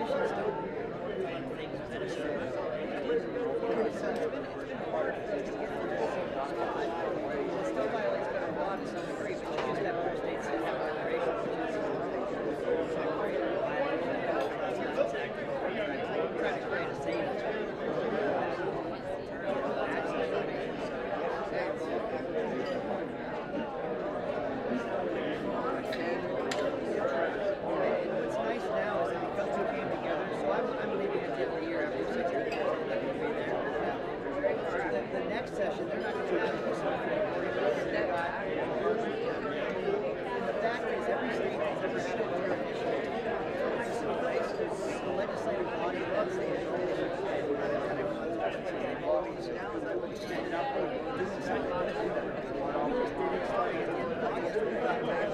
politicians don't run things within a certain way. It's been hard to get to this spot. It still violates federal law to some degree, but you just have other states that have regulations, which is trying to create a safe session. They're not going to have this the fact is, every state has ever had a voter initiative. It's in place. The legislative body that state they've always ended up doing something. We just did it starting at the end of August. We got back.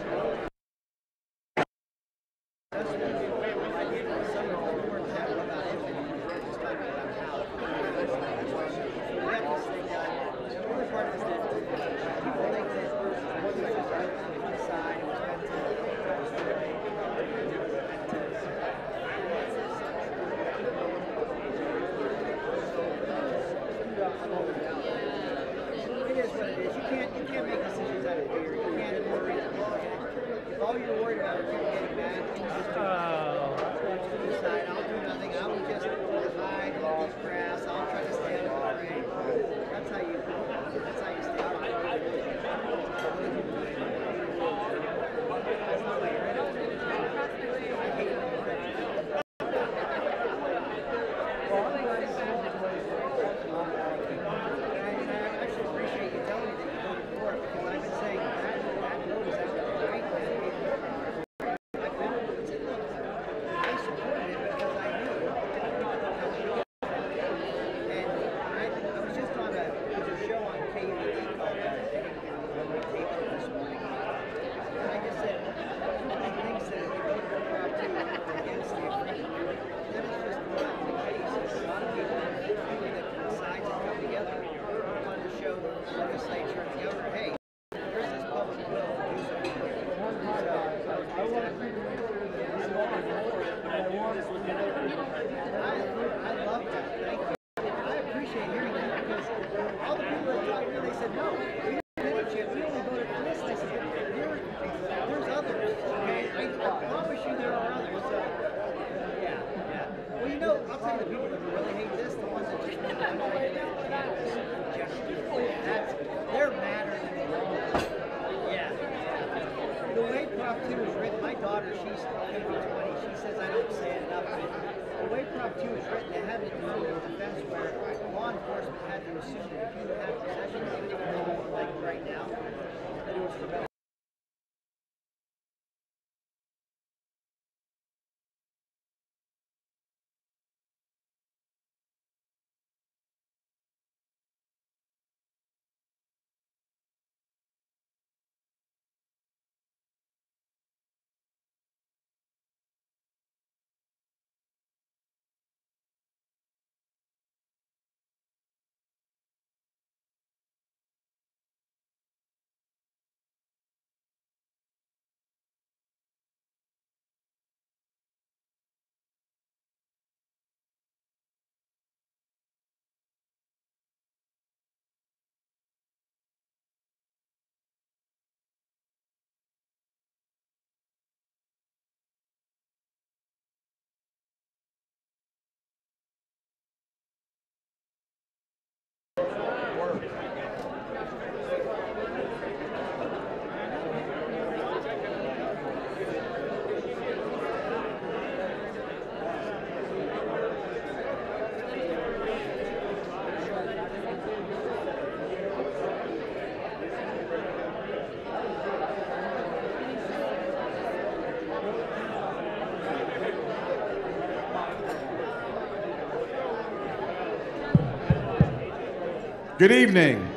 Good evening.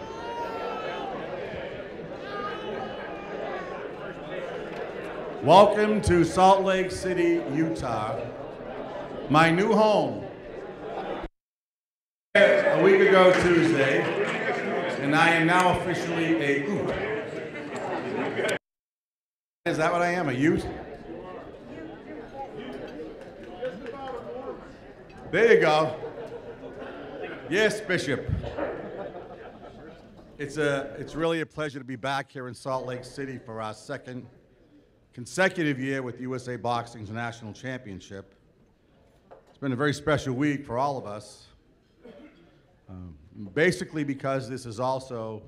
Welcome to Salt Lake City, Utah, my new home. A week ago Tuesday, and I am now officially a Ute. Is that what I am, a Ute? There you go. Yes, Bishop. It's really a pleasure to be back here in Salt Lake City for our second consecutive year with USA Boxing's National Championship. It's been a very special week for all of us, basically because this is also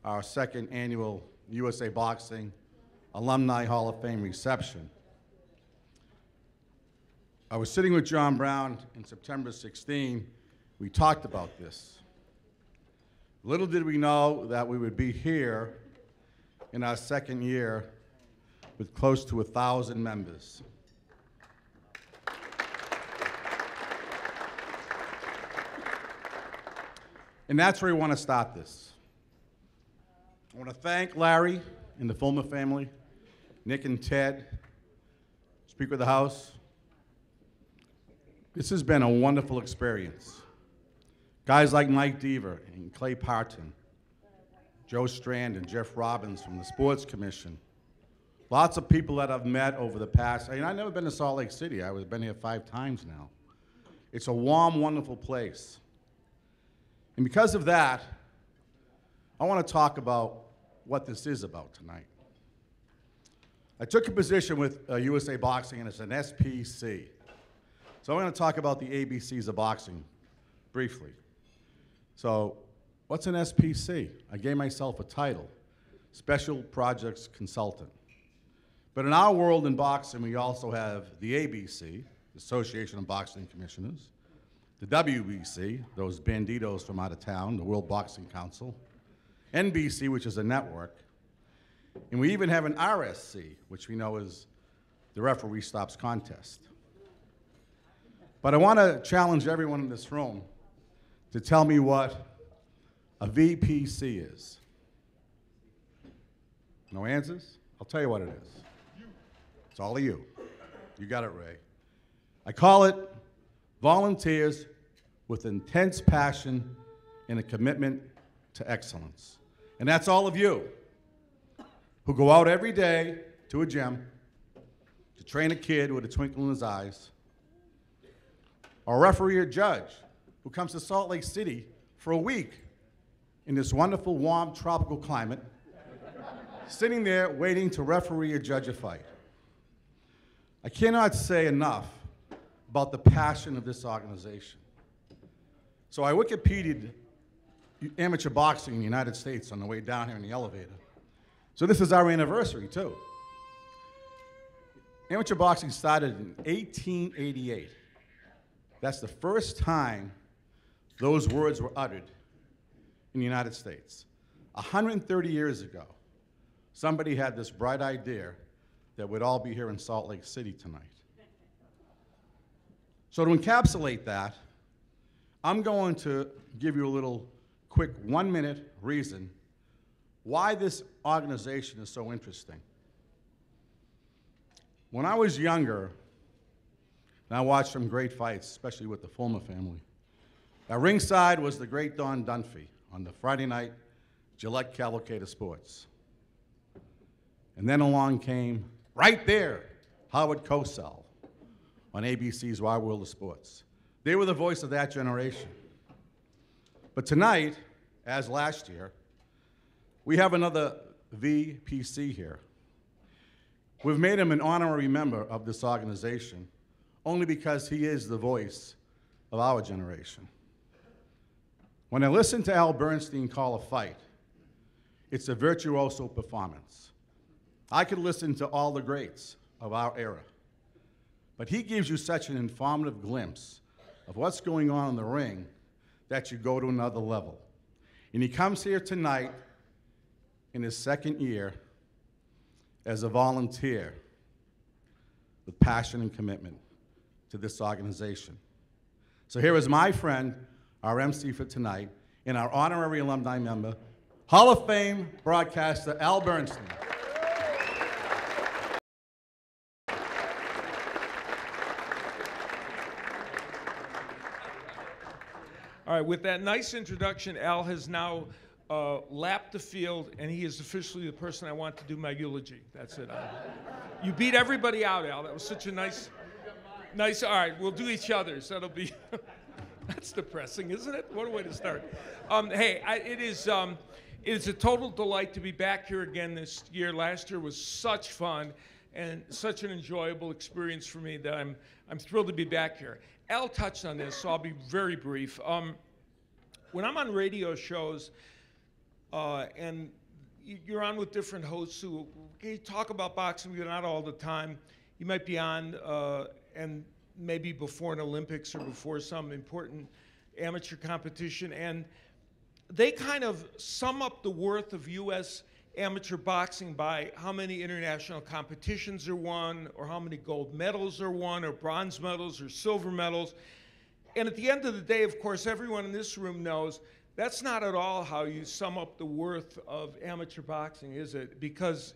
our second annual USA Boxing Alumni Hall of Fame reception. I was sitting with John Brown in September 16. We talked about this. Little did we know that we would be here in our second year with close to 1,000 members. And that's where we want to start this. I want to thank Larry and the Fulmer family, Nick and Ted, Speaker of the House. This has been a wonderful experience. Guys like Mike Deaver and Clay Parton, Joe Strand and Jeff Robbins from the Sports Commission. Lots of people that I've met over the past, I've never been to Salt Lake City. I've been here 5 times now. It's a warm, wonderful place. And because of that, I want to talk about what this is about tonight. I took a position with USA Boxing, and it's an SPC. So I'm going to talk about the ABCs of boxing briefly. So what's an SPC? I gave myself a title, Special Projects Consultant. But in our world in boxing, we also have the ABC, the Association of Boxing Commissioners, the WBC, those banditos from out of town, the World Boxing Council, NBC, which is a network, and we even have an RSC, which we know is the Referee Stops Contest. But I want to challenge everyone in this room to tell me what a VPC is. No answers? I'll tell you what it is. It's all of you. You got it, Ray. I call it volunteers with intense passion and a commitment to excellence. And that's all of you who go out every day to a gym to train a kid with a twinkle in his eyes, or a referee or judge who comes to Salt Lake City for a week in this wonderful, warm, tropical climate, sitting there waiting to referee or judge a fight. I cannot say enough about the passion of this organization. So I Wikipedia'd amateur boxing in the United States on the way down here in the elevator. So this is our anniversary, too. Amateur boxing started in 1888. That's the first time those words were uttered in the United States. 130 years ago, somebody had this bright idea that we'd all be here in Salt Lake City tonight. So to encapsulate that, I'm going to give you a little quick 1-minute reason why this organization is so interesting. When I was younger, and I watched some great fights, especially with the Fulmer family, at ringside was the great Don Dunphy on the Friday night Gillette Cavalcade of Sports. And then along came, right there, Howard Cosell on ABC's Wide World of Sports. They were the voice of that generation. But tonight, as last year, we have another VPC here. We've made him an honorary member of this organization only because he is the voice of our generation. When I listen to Al Bernstein call a fight, it's a virtuoso performance. I could listen to all the greats of our era, but he gives you such an informative glimpse of what's going on in the ring that you go to another level. And he comes here tonight in his second year as a volunteer with passion and commitment to this organization. So here is my friend, our MC for tonight, and our honorary alumni member, Hall of Fame broadcaster Al Bernstein. All right, with that nice introduction, Al has now lapped the field, and he is officially the person I want to do my eulogy. That's it. You beat everybody out, Al. That was such a nice... Nice. All right, we'll do each other's. That'll be. That's depressing, isn't it? What a way to start. Hey, it is a total delight to be back here again this year. Last year was such fun and such an enjoyable experience for me that I'm thrilled to be back here. Al touched on this, so I'll be very brief. When I'm on radio shows, and you're on with different hosts who talk about boxing, but not all the time. You might be on and maybe before an Olympics or before some important amateur competition, and they kind of sum up the worth of U.S. amateur boxing by how many international competitions are won, or how many gold medals are won, or bronze medals, or silver medals. And at the end of the day, of course, everyone in this room knows that's not at all how you sum up the worth of amateur boxing, is it? Because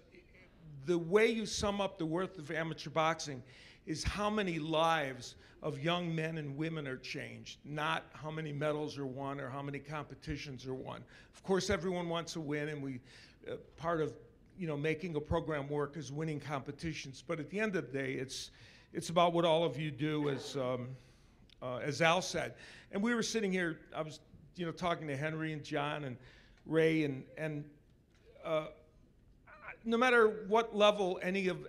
the way you sum up the worth of amateur boxing is how many lives of young men and women are changed, not how many medals are won or how many competitions are won. Of course, everyone wants to win, and we part of making a program work is winning competitions. But at the end of the day, it's about what all of you do, as Al said. And we were sitting here. I was talking to Henry and John and Ray, and no matter what level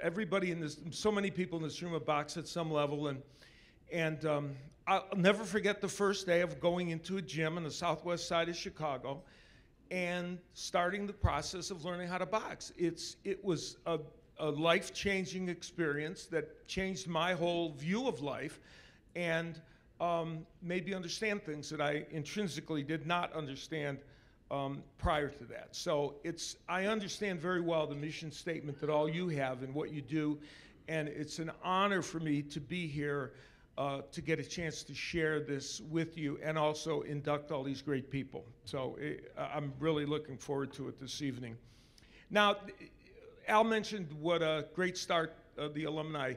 everybody in this, so many people in this room have boxed at some level, and I'll never forget the first day of going into a gym on the southwest side of Chicago and starting the process of learning how to box. It was a life-changing experience that changed my whole view of life, and made me understand things that I intrinsically did not understand prior to that. So I understand very well the mission statement that all you have and what you do, and it's an honor for me to be here to get a chance to share this with you and also induct all these great people. So I'm really looking forward to it this evening. Now, Al mentioned what a great start the Alumni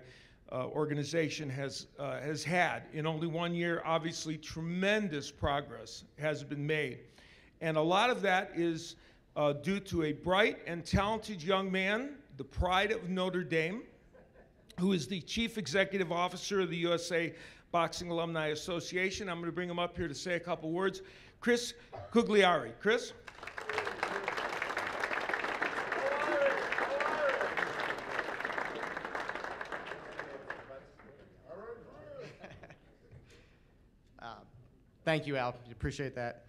organization has had. In only 1 year, obviously, tremendous progress has been made. And a lot of that is due to a bright and talented young man, the pride of Notre Dame, who is the Chief Executive Officer of the USA Boxing Alumni Association. I'm going to bring him up here to say a couple words. Chris Cugliari. Chris? Thank you, Al. Appreciate that.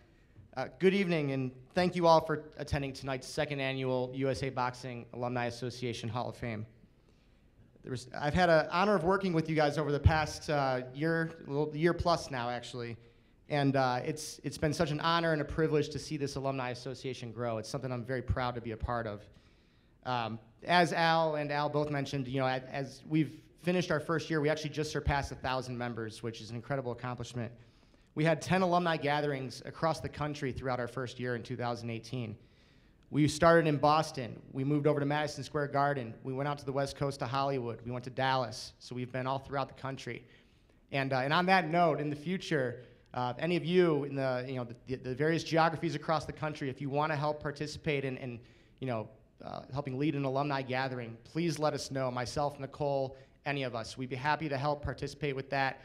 Good evening, and thank you all for attending tonight's second annual USA Boxing Alumni Association Hall of Fame. I've had an honor of working with you guys over the past year plus now, actually, and it's been such an honor and a privilege to see this Alumni Association grow. It's something I'm very proud to be a part of. As Al and Al both mentioned, as we've finished our first year, we actually just surpassed 1,000 members, which is an incredible accomplishment. We had 10 alumni gatherings across the country throughout our first year in 2018. We started in Boston. We moved over to Madison Square Garden. We went out to the West Coast to Hollywood. We went to Dallas. So we've been all throughout the country. And on that note, in the future, any of you in the various geographies across the country, if you want to help participate in helping lead an alumni gathering, please let us know. Myself, Nicole, any of us. We'd be happy to help participate with that.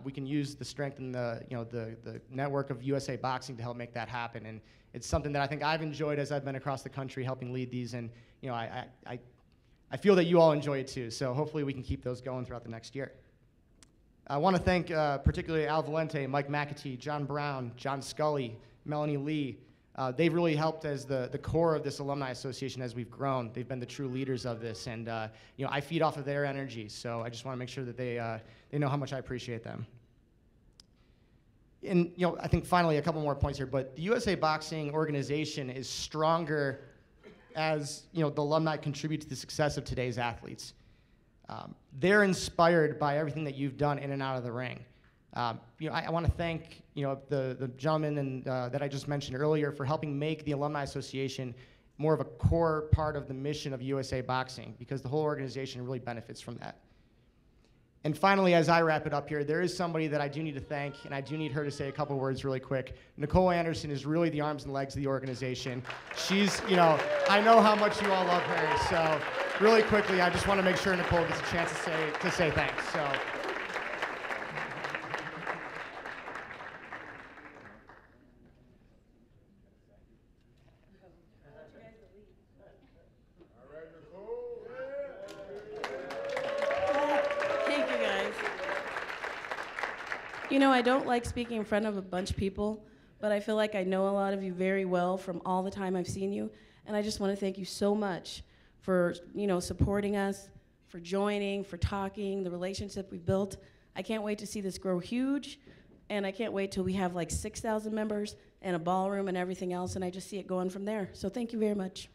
We can use the strength and the network of USA Boxing to help make that happen, and it's something that I think I've enjoyed as I've been across the country helping lead these, and I feel that you all enjoy it too. So hopefully we can keep those going throughout the next year. I want to thank particularly Al Valente, Mike McAtee, John Brown, John Scully, Melanie Lee. They've really helped as the core of this Alumni Association as we've grown. They've been the true leaders of this, and I feed off of their energy, so I just want to make sure that they know how much I appreciate them. And I think finally a couple more points here, but the USA Boxing organization is stronger as the alumni contribute to the success of today's athletes. They're inspired by everything that you've done in and out of the ring. I want to thank the gentleman that I just mentioned earlier for helping make the Alumni Association more of a core part of the mission of USA Boxing, because the whole organization really benefits from that. And finally, as I wrap it up here, there is somebody that I do need to thank, and I do need her to say a couple words really quick. Nicole Anderson is really the arms and legs of the organization. She's, I know how much you all love her, so really quickly, I just want to make sure Nicole gets a chance to say thanks. So You know, I don't like speaking in front of a bunch of people, but I feel like I know a lot of you very well from all the time I've seen you, and I just want to thank you so much for, you know, supporting us, for joining, for talking, the relationship we've built. I can't wait to see this grow huge, and I can't wait till we have like 6,000 members and a ballroom and everything else, and I just see it going from there. So thank you very much.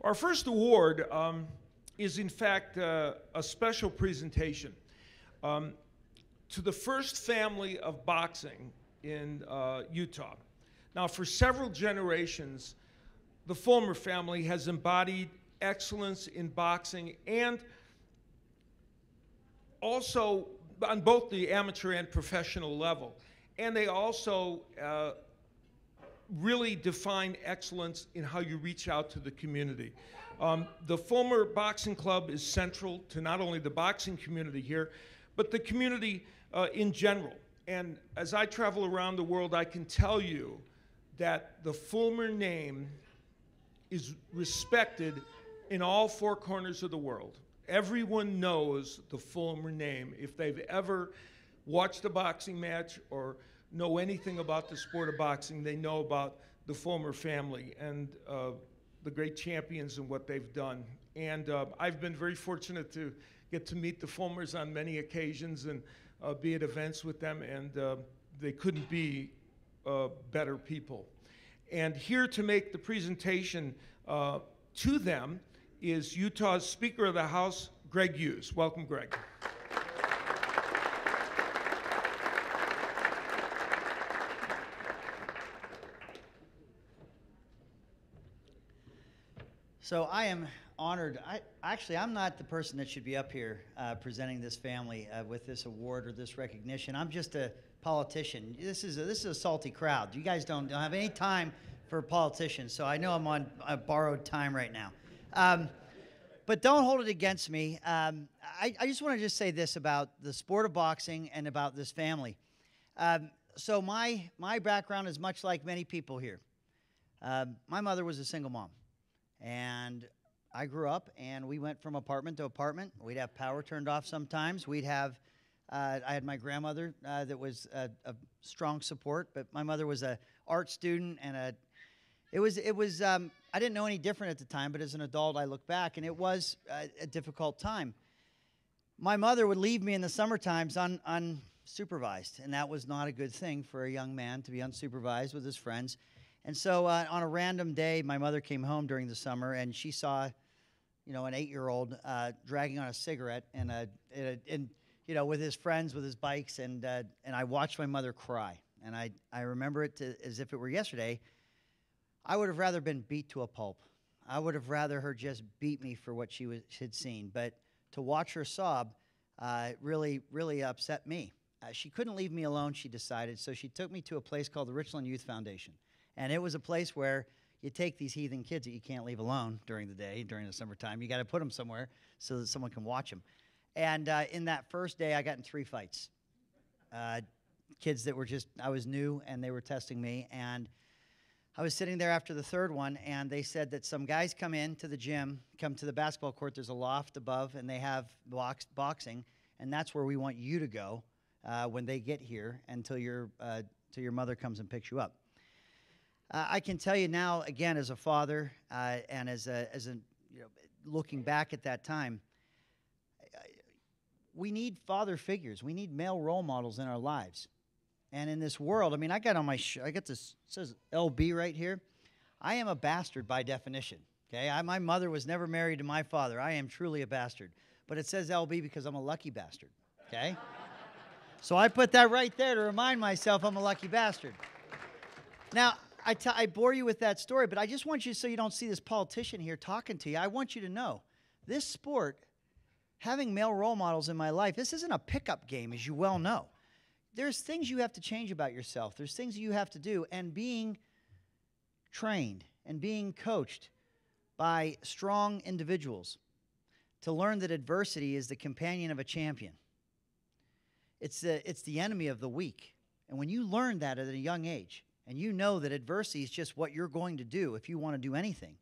Our first award is, in fact, a special presentation to the first family of boxing in Utah. Now, for several generations, the Fulmer family has embodied excellence in boxing, and also on both the amateur and professional level. And they also really define excellence in how you reach out to the community. The Fulmer Boxing Club is central to not only the boxing community here, but the community in general. And as I travel around the world, I can tell you that the Fulmer name is respected in all four corners of the world. Everyone knows the Fulmer name. If they've ever watched a boxing match or know anything about the sport of boxing, they know about the Fulmer family and the great champions and what they've done. And I've been very fortunate to get to meet the Fulmers on many occasions and be at events with them, and they couldn't be better people. And here to make the presentation to them is Utah's Speaker of the House, Greg Hughes. Welcome, Greg. So I am honored. I'm not the person that should be up here presenting this family with this award or this recognition. I'm just a politician. This is a salty crowd. You guys don't have any time for politicians, so I know I'm on borrowed time right now. But don't hold it against me. I just want to just say this about the sport of boxing and about this family. So my background is much like many people here. My mother was a single mom. And I grew up, and we went from apartment to apartment. We'd have power turned off sometimes. We'd have, I had my grandmother that was a strong support, but my mother was an art student, and it was. I didn't know any different at the time, but as an adult, I look back, and it was a difficult time. My mother would leave me in the summer times unsupervised, and that was not a good thing for a young man to be unsupervised with his friends. And so on a random day, my mother came home during the summer, and she saw, an 8-year-old dragging on a cigarette and with his friends, with his bikes, and I watched my mother cry. And I remember it as if it were yesterday. I would have rather been beat to a pulp. I would have rather her just beat me for what she had seen. But to watch her sob really, really upset me. She couldn't leave me alone, she decided, so she took me to a place called the Richland Youth Foundation. And it was a place where you take these heathen kids that you can't leave alone during the day, during the summertime. You got to put them somewhere so that someone can watch them. And in that first day, I got in 3 fights. Kids that were I was new, and they were testing me. And I was sitting there after the third one, and they said that some guys come into the gym, come to the basketball court. There's a loft above, and they have boxing, and that's where we want you to go when they get here until your mother comes and picks you up. I can tell you now, again, as a father, and as looking back at that time, we need father figures. We need male role models in our lives. And in this world, I got on my I got this, it says LB right here. I am a bastard by definition. Okay, my mother was never married to my father. I am truly a bastard. But it says LB because I'm a lucky bastard. Okay, so I put that right there to remind myself I'm a lucky bastard. Now, I bore you with that story, but I just want you, so you don't see this politician here talking to you, I want you to know, this sport, having male role models in my life, this isn't a pickup game, as you well know. There's things you have to change about yourself. There's things you have to do, and being trained and being coached by strong individuals to learn that adversity is the companion of a champion. It's the enemy of the weak. And when you learn that at a young age, and you know that adversity is just what you're going to do if you want to do anything,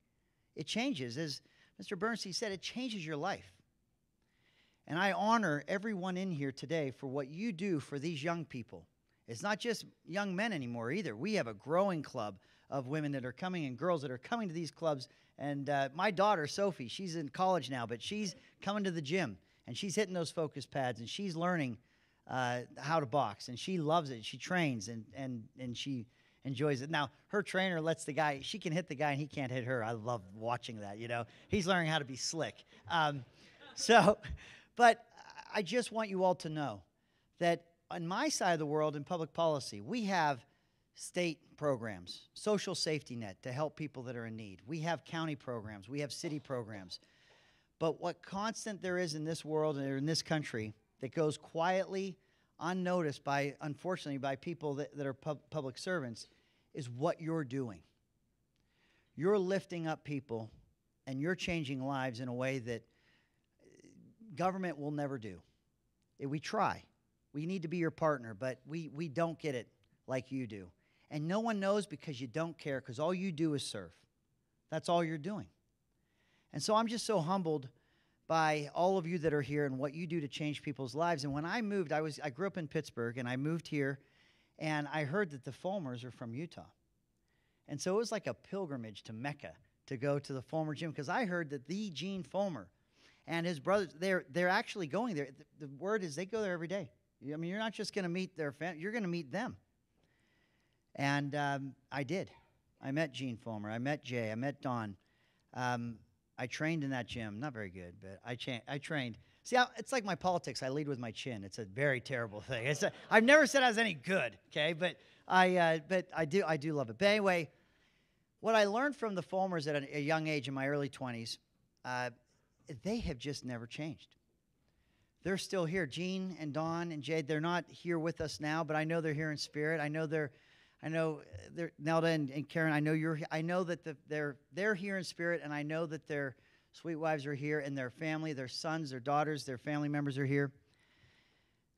it changes. As Mr. Bernstein said, it changes your life. And I honor everyone in here today for what you do for these young people. It's not just young men anymore either. We have a growing club of women that are coming and girls that are coming to these clubs. And my daughter, Sophie, she's in college now, but she's coming to the gym, and she's hitting those focus pads, and she's learning how to box, and she loves it. She trains, and she enjoys it. Now, her trainer lets the guy, she can hit the guy, and he can't hit her. I love watching that, you know. He's learning how to be slick. But I just want you all to know that on my side of the world in public policy, we have state programs, social safety net to help people that are in need. We have county programs. We have city programs. But what constant there is in this world and in this country that goes quietly, unnoticed by, unfortunately, by people that are public servants is what you're doing. You're lifting up people, and you're changing lives in a way that government will never do. We try. We need to be your partner, but we don't get it like you do. And no one knows because you don't care, because all you do is serve. That's all you're doing. And so I'm just so humbled by all of you that are here and what you do to change people's lives. And when I moved, I grew up in Pittsburgh, and I moved here, and I heard that the Fulmers are from Utah. And so it was like a pilgrimage to Mecca to go to the Fulmer gym, because I heard that the Gene Fulmer and his brothers, they're actually going there. The word is they go there every day. I mean, you're not just going to meet their family, you're going to meet them. And I did. I met Gene Fulmer. I met Jay. I met Don. I trained in that gym. Not very good, but I trained. See, it's like my politics. I lead with my chin. It's a very terrible thing. I've never said I was any good, okay? But I do love it. But anyway, what I learned from the Fulmers at a young age in my early 20s, they have just never changed. They're still here. Gene and Don and Jade, they're not here with us now, but I know they're here in spirit. I know they're Nelda and Karen. I know that they're here in spirit, and I know that their sweet wives are here, and their family, their sons, their daughters, their family members are here.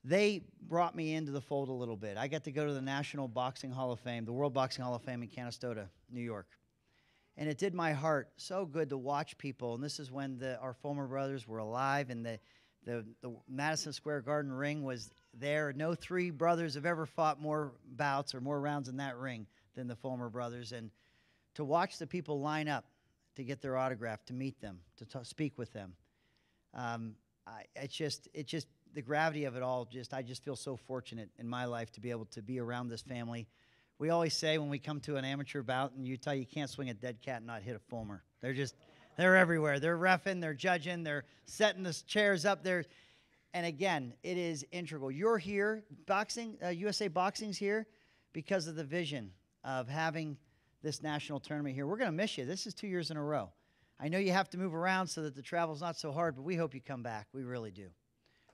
They brought me into the fold a little bit. I got to go to the National Boxing Hall of Fame, the World Boxing Hall of Fame in Canastota, New York. And it did my heart so good to watch people. And this is when our Fulmer brothers were alive, and the Madison Square Garden ring was there. No three brothers have ever fought more bouts or more rounds in that ring than the Fulmer brothers. And to watch the people line up to get their autograph, to meet them, to speak with them, it's just the gravity of it all. I just feel so fortunate in my life to be able to be around this family. We always say when we come to an amateur bout in Utah, you can't swing a dead cat and not hit a Fulmer. They're everywhere. They're reffing, they're judging, they're setting the chairs up there. And again, it is integral. You're here, USA Boxing's here because of the vision of having this national tournament here. We're going to miss you. This is 2 years in a row. I know you have to move around so that the travel's not so hard, but we hope you come back. We really do.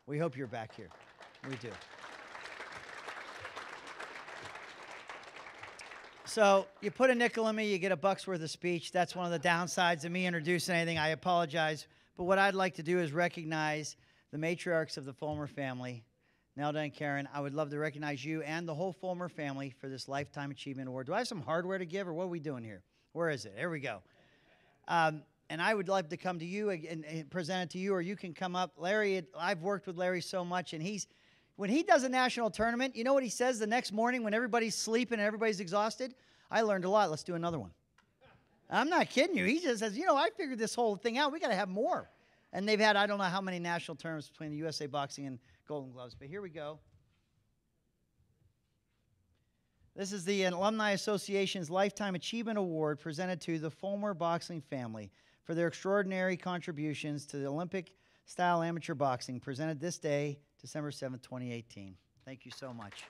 We hope you're back here. We do. So you put a nickel in me, you get a buck's worth of speech. That's one of the downsides of me introducing anything. I apologize. But what I'd like to do is recognize the matriarchs of the Fulmer family, Nelda and Karen. I would love to recognize you and the whole Fulmer family for this Lifetime Achievement Award. Do I have some hardware to give, or what are we doing here? Where is it? Here we go. And I would love to come to you and present it to you, or you can come up. Larry, I've worked with Larry so much, and when he does a national tournament, you know what he says the next morning when everybody's sleeping and everybody's exhausted? I learned a lot. Let's do another one. I'm not kidding you. He just says, I figured this whole thing out. We got to have more. And they've had, I don't know how many national tournaments between the USA Boxing and Golden Gloves, but here we go. This is the Alumni Association's Lifetime Achievement Award presented to the Fulmer boxing family for their extraordinary contributions to the Olympic-style amateur boxing, presented this day, December 7th, 2018. Thank you so much.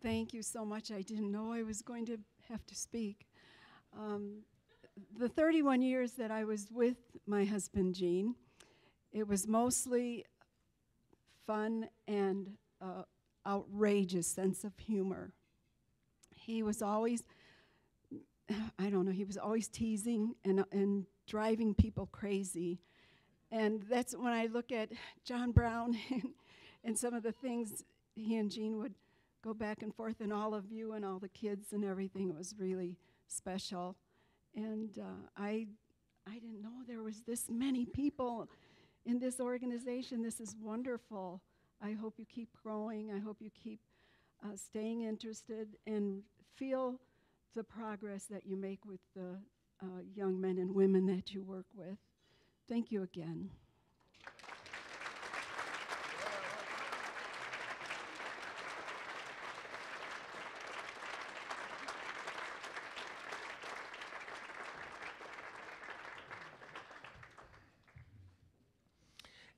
Thank you so much. I didn't know I was going to have to speak. Um, the 31 years that I was with my husband, Gene, it was mostly fun and outrageous sense of humor. He was always, I don't know, he was always teasing and driving people crazy. And that's when I look at John Brown and some of the things he and Gene would go back and forth, and all of you and all the kids and everything. It was really special. And I didn't know there was this many people in this organization. This is wonderful. I hope you keep growing. I hope you keep staying interested and feel the progress that you make with the young men and women that you work with. Thank you again.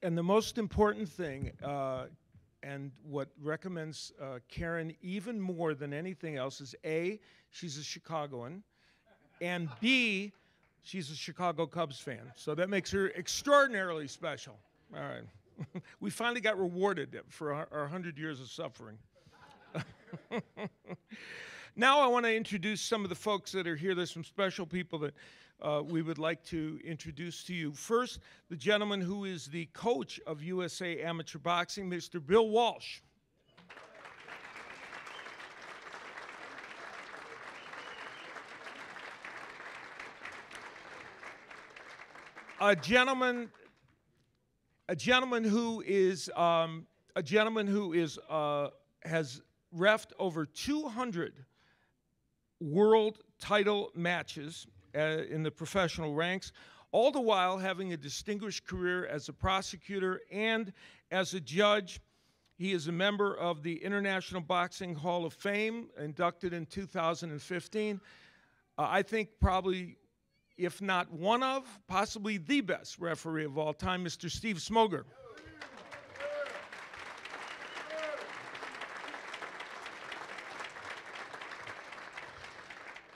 And the most important thing, and what recommends Karen even more than anything else, is A, she's a Chicagoan, and B, she's a Chicago Cubs fan. So that makes her extraordinarily special. All right. We finally got rewarded for our 100 years of suffering. Now I want to introduce some of the folks that are here. There's some special people that we would like to introduce to you. First, the gentleman who is the coach of USA Amateur Boxing, Mr. Bill Walsh. A gentleman who has reffed over 200 world title matches in the professional ranks, all the while having a distinguished career as a prosecutor and as a judge. He is a member of the International Boxing Hall of Fame, inducted in 2015. I think probably, if not one of, possibly the best referee of all time, Mr. Steve Smoger.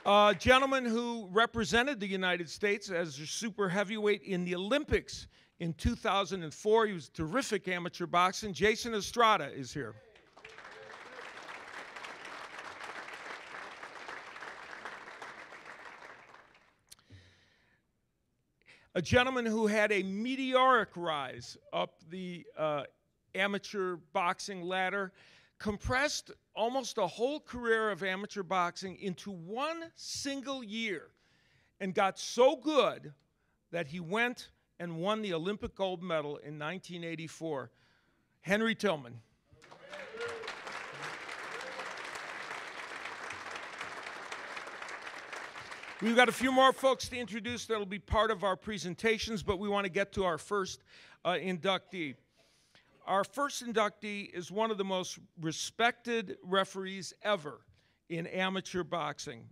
A gentleman who represented the United States as a super heavyweight in the Olympics in 2004. He was terrific amateur boxing. Jason Estrada is here. A gentleman who had a meteoric rise up the amateur boxing ladder, compressed almost a whole career of amateur boxing into one single year, and got so good that he went and won the Olympic gold medal in 1984. Henry Tillman. We've got a few more folks to introduce that will be part of our presentations, but we want to get to our first inductee. Our first inductee is one of the most respected referees ever in amateur boxing.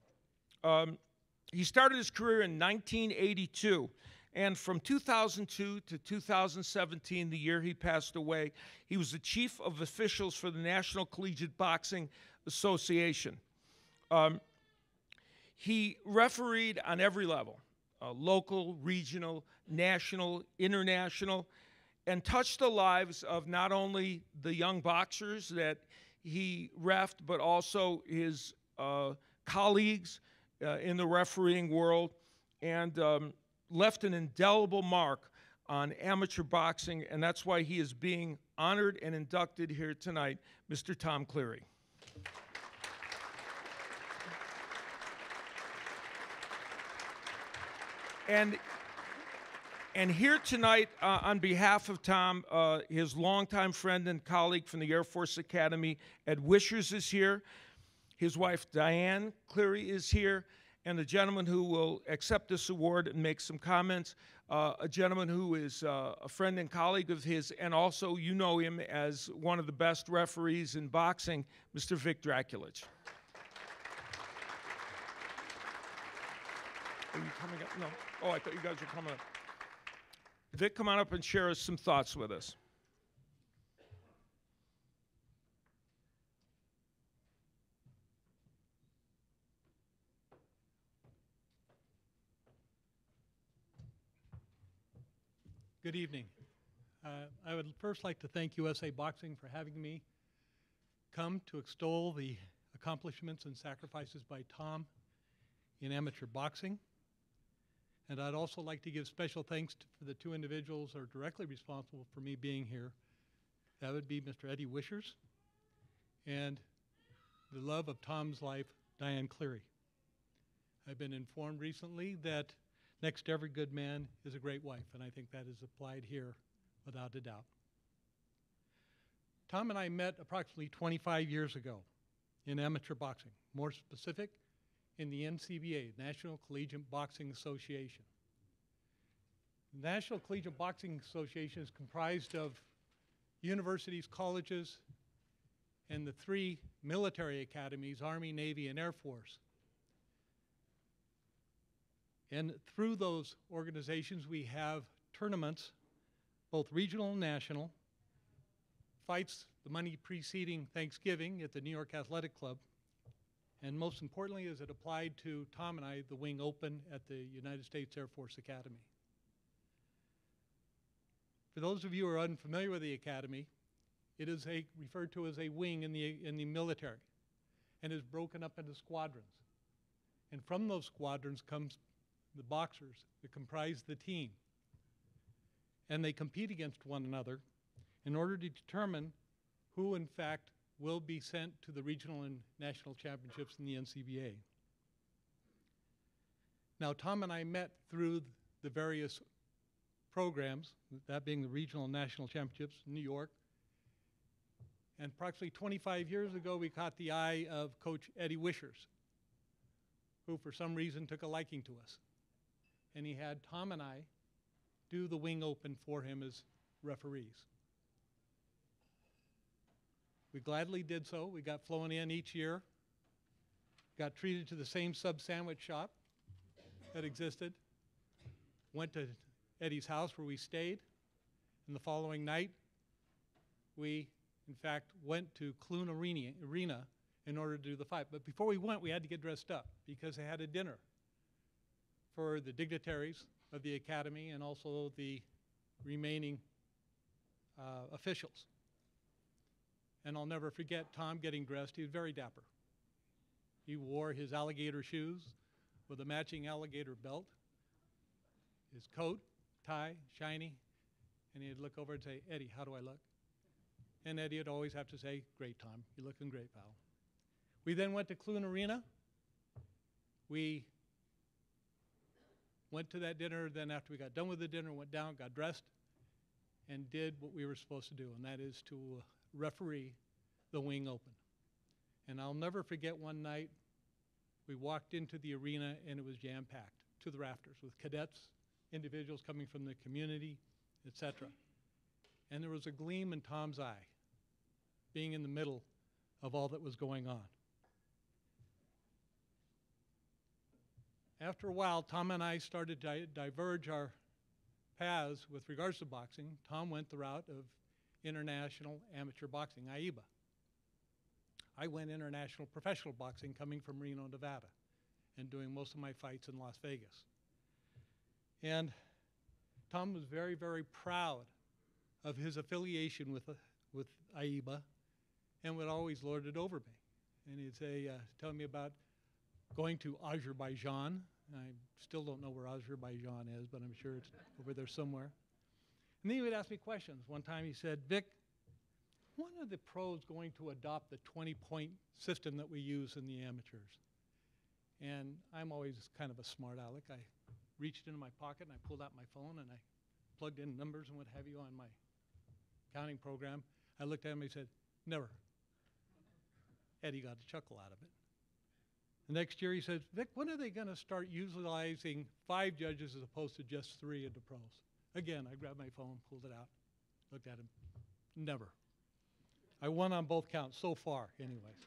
He started his career in 1982, and from 2002 to 2017, the year he passed away, he was the chief of officials for the National Collegiate Boxing Association. He refereed on every level, local, regional, national, international, and touched the lives of not only the young boxers that he reffed, but also his colleagues in the refereeing world, and left an indelible mark on amateur boxing, and that's why he is being honored and inducted here tonight, Mr. Tom Cleary. And here tonight, on behalf of Tom, his longtime friend and colleague from the Air Force Academy, Ed Wishers, is here. His wife, Diane Cleary, is here. And the gentleman who will accept this award and make some comments, a gentleman who is a friend and colleague of his, and also you know him as one of the best referees in boxing, Mr. Vic Draculich. Are you coming up? No. Oh, I thought you guys were coming up. Vic, come on up and share us some thoughts with us. Good evening. I would first like to thank USA Boxing for having me come to extol the accomplishments and sacrifices by Tom in amateur boxing. And I'd also like to give special thanks for the two individuals who are directly responsible for me being here. That would be Mr. Eddie Wishers and the love of Tom's life, Diane Cleary. I've been informed recently that next to every good man is a great wife, and I think that is applied here without a doubt. Tom and I met approximately 25 years ago in amateur boxing, more specific in the NCBA, National Collegiate Boxing Association. The National Collegiate Boxing Association is comprised of universities, colleges, and the three military academies, Army, Navy, and Air Force. And through those organizations, we have tournaments, both regional and national, fights the Monday preceding Thanksgiving at the New York Athletic Club, and most importantly, as it applied to Tom and I, the Wing Open at the United States Air Force Academy. For those of you who are unfamiliar with the Academy, it is referred to as a wing in the military, and is broken up into squadrons. And from those squadrons comes the boxers that comprise the team. And they compete against one another in order to determine who, in fact, will be sent to the regional and national championships in the NCBA. Now, Tom and I met through the various programs, that being the regional and national championships in New York. And approximately 25 years ago, we caught the eye of Coach Eddie Wishers, who for some reason took a liking to us. And he had Tom and I do the Wing Open for him as referees. We gladly did so. We got flown in each year, got treated to the same sub sandwich shop that existed, went to Eddie's house where we stayed, and the following night, we, in fact, went to Clune Arena in order to do the fight. But before we went, we had to get dressed up because they had a dinner for the dignitaries of the Academy and also the remaining officials. And I'll never forget Tom getting dressed. He was very dapper. He wore his alligator shoes with a matching alligator belt, his coat, tie, shiny, and he'd look over and say, "Eddie, how do I look?" And Eddie would always have to say, "Great, Tom. You're looking great, pal." We then went to Clune Arena. We went to that dinner. Then after we got done with the dinner, went down, got dressed, and did what we were supposed to do, and that is to referee the Wing Open. And I'll never forget one night, we walked into the arena and it was jam-packed to the rafters with cadets, individuals coming from the community, etc. And there was a gleam in Tom's eye, being in the middle of all that was going on. After a while, Tom and I started to diverge our paths with regards to boxing. Tom went the route of international amateur boxing, AIBA. I went international professional boxing coming from Reno, Nevada, and doing most of my fights in Las Vegas. And Tom was very, very proud of his affiliation with AIBA and would always lord it over me. And he'd say, tell me about going to Azerbaijan. I still don't know where Azerbaijan is, but I'm sure it's over there somewhere. And then he would ask me questions. One time he said, "Vic, when are the pros going to adopt the 20-point system that we use in the amateurs?" And I'm always kind of a smart aleck. I reached into my pocket and I pulled out my phone and I plugged in numbers and what have you on my counting program. I looked at him and he said, "Never." Eddie got a chuckle out of it. The next year he said, "Vic, when are they going to start utilizing 5 judges as opposed to just 3 in the pros?" Again, I grabbed my phone, pulled it out, looked at him. Never. I won on both counts so far, anyways.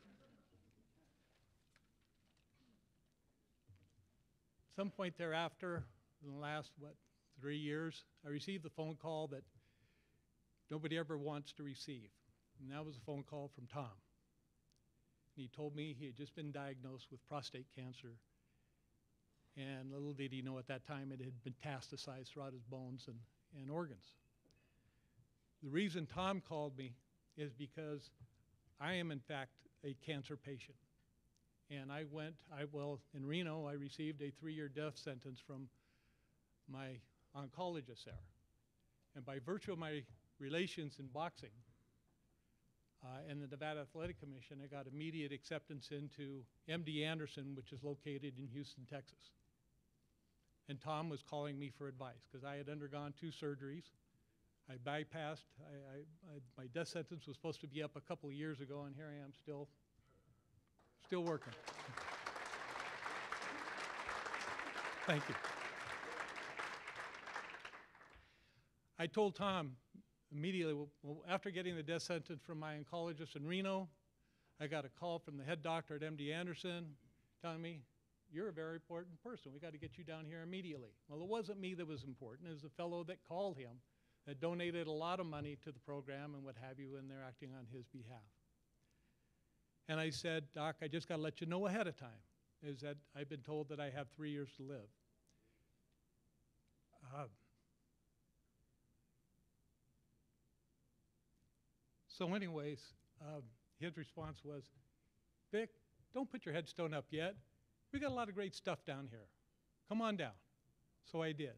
At some point thereafter, in the last, 3 years, I received the phone call that nobody ever wants to receive. And that was a phone call from Tom. And he told me he had just been diagnosed with prostate cancer. And little did he know at that time it had metastasized throughout his bones, and and organs. The reason Tom called me is because I am in fact a cancer patient. And in Reno, I received a 3-year death sentence from my oncologist there. And by virtue of my relations in boxing and the Nevada Athletic Commission, I got immediate acceptance into MD Anderson, which is located in Houston, Texas. And Tom was calling me for advice because I had undergone 2 surgeries. I bypassed, my death sentence was supposed to be up a couple of years ago, and here I am still working. Thank you. I told Tom immediately, well, after getting the death sentence from my oncologist in Reno, I got a call from the head doctor at MD Anderson telling me, you're a very important person. We got to get you down here immediately. Well, it wasn't me that was important. It was the fellow that called him that donated a lot of money to the program and what have you, and they're acting on his behalf. And I said, Doc, I just got to let you know ahead of time, is that I've been told that I have 3 years to live. So anyways, his response was, Vic, don't put your headstone up yet. We got a lot of great stuff down here. Come on down. So I did.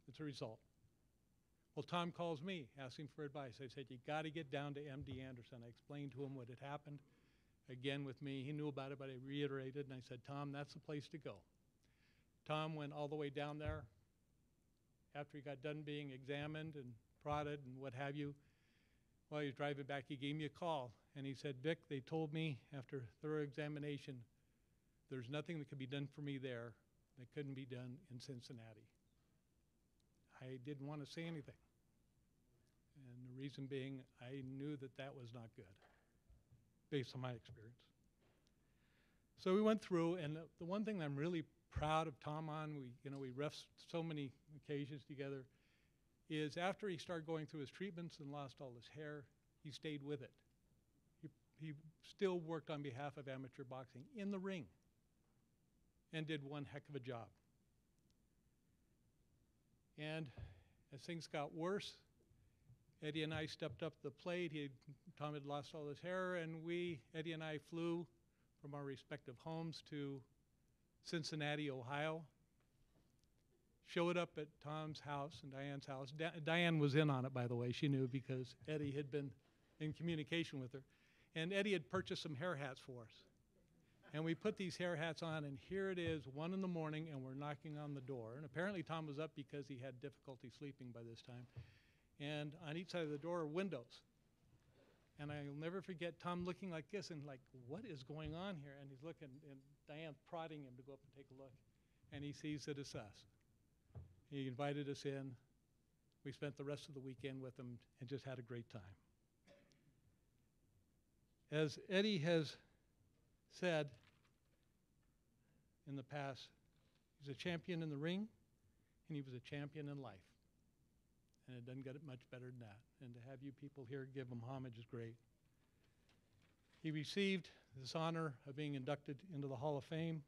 It's a result. Well, Tom calls me asking for advice. I said, you got to get down to MD Anderson. I explained to him what had happened again with me. He knew about it, but I reiterated, and I said, Tom, that's the place to go. Tom went all the way down there. After he got done being examined and prodded and what have you, while he was driving back, he gave me a call, and he said, Vic, they told me after thorough examination, there's nothing that could be done for me there that couldn't be done in Cincinnati. I didn't want to say anything. And the reason being, I knew that that was not good, based on my experience. So we went through, and the one thing that I'm really proud of Tom on, we refed so many occasions together, is after he started going through his treatments and lost all his hair, he stayed with it. He still worked on behalf of amateur boxing in the ring and did one heck of a job. And as things got worse, Eddie and I stepped up to the plate. Tom had lost all his hair, and Eddie and I flew from our respective homes to Cincinnati, Ohio. Showed up at Tom's house and Diane's house. Diane was in on it, by the way. She knew because Eddie had been in communication with her. And Eddie had purchased some hair hats for us. And we put these hair hats on, and here it is, 1 in the morning, and we're knocking on the door. And apparently Tom was up because he had difficulty sleeping by this time. And on each side of the door are windows. And I'll never forget Tom looking like this and like, what is going on here? And he's looking, and Diane prodding him to go up and take a look. And he sees that it's us. He invited us in. We spent the rest of the weekend with him and just had a great time. As Eddie has said in the past, he's a champion in the ring, and he was a champion in life. And it doesn't get it much better than that. And to have you people here give him homage is great. He received this honor of being inducted into the Hall of Fame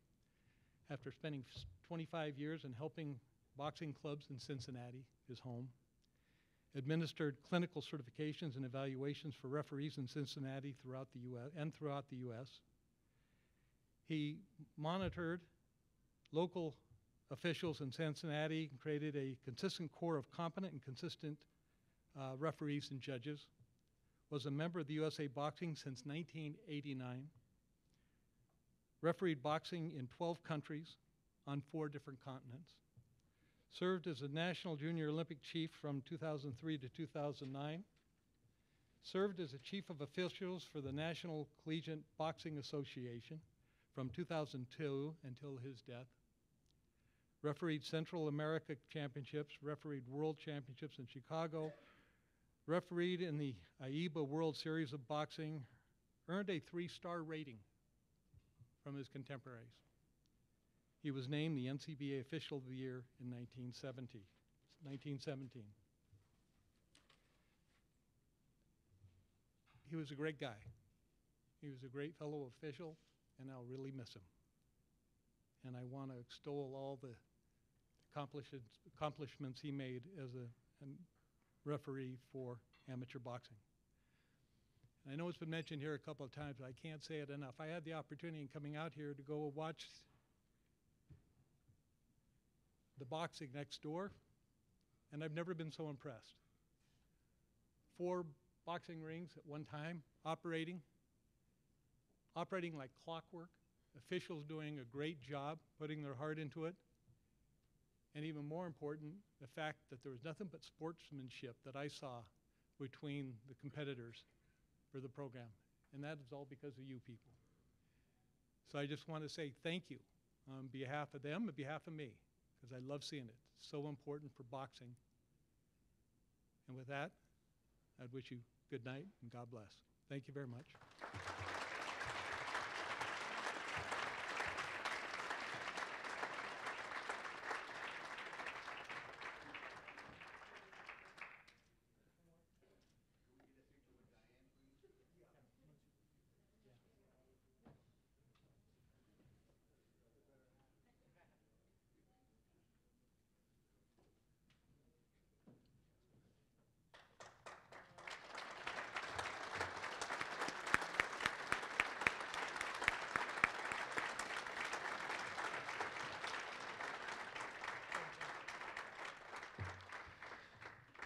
after spending 25 years and helping boxing clubs in Cincinnati, his home. Administered clinical certifications and evaluations for referees in Cincinnati throughout the U.S. He monitored local officials in Cincinnati and created a consistent core of competent and consistent referees and judges. Was a member of the USA Boxing since 1989. Refereed boxing in 12 countries on 4 different continents. Served as a National Junior Olympic Chief from 2003 to 2009. Served as a Chief of Officials for the National Collegiate Boxing Association from 2002 until his death. Refereed Central America Championships, refereed World Championships in Chicago, refereed in the AIBA World Series of Boxing, earned a 3-star rating from his contemporaries. He was named the NCBA Official of the Year in 1917. He was a great guy. He was a great fellow official, and I'll really miss him. And I want to extol all the accomplishments he made as a referee for amateur boxing. And I know it's been mentioned here a couple of times, but I can't say it enough. I had the opportunity in coming out here to go watch the boxing next door, and I've never been so impressed. 4 boxing rings at one time, operating like clockwork, officials doing a great job, putting their heart into it, and even more important, the fact that there was nothing but sportsmanship that I saw between the competitors for the program, and that is all because of you people. So I just want to say thank you on behalf of them, on behalf of me, because I love seeing it. It's so important for boxing. And with that, I'd wish you good night and God bless. Thank you very much.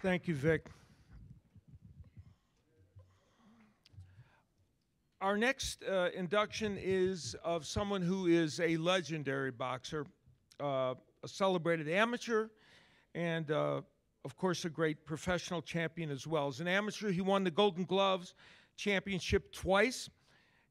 Thank you, Vic. Our next induction is of someone who is a legendary boxer, a celebrated amateur, and of course a great professional champion as well. As an amateur, he won the Golden Gloves championship twice,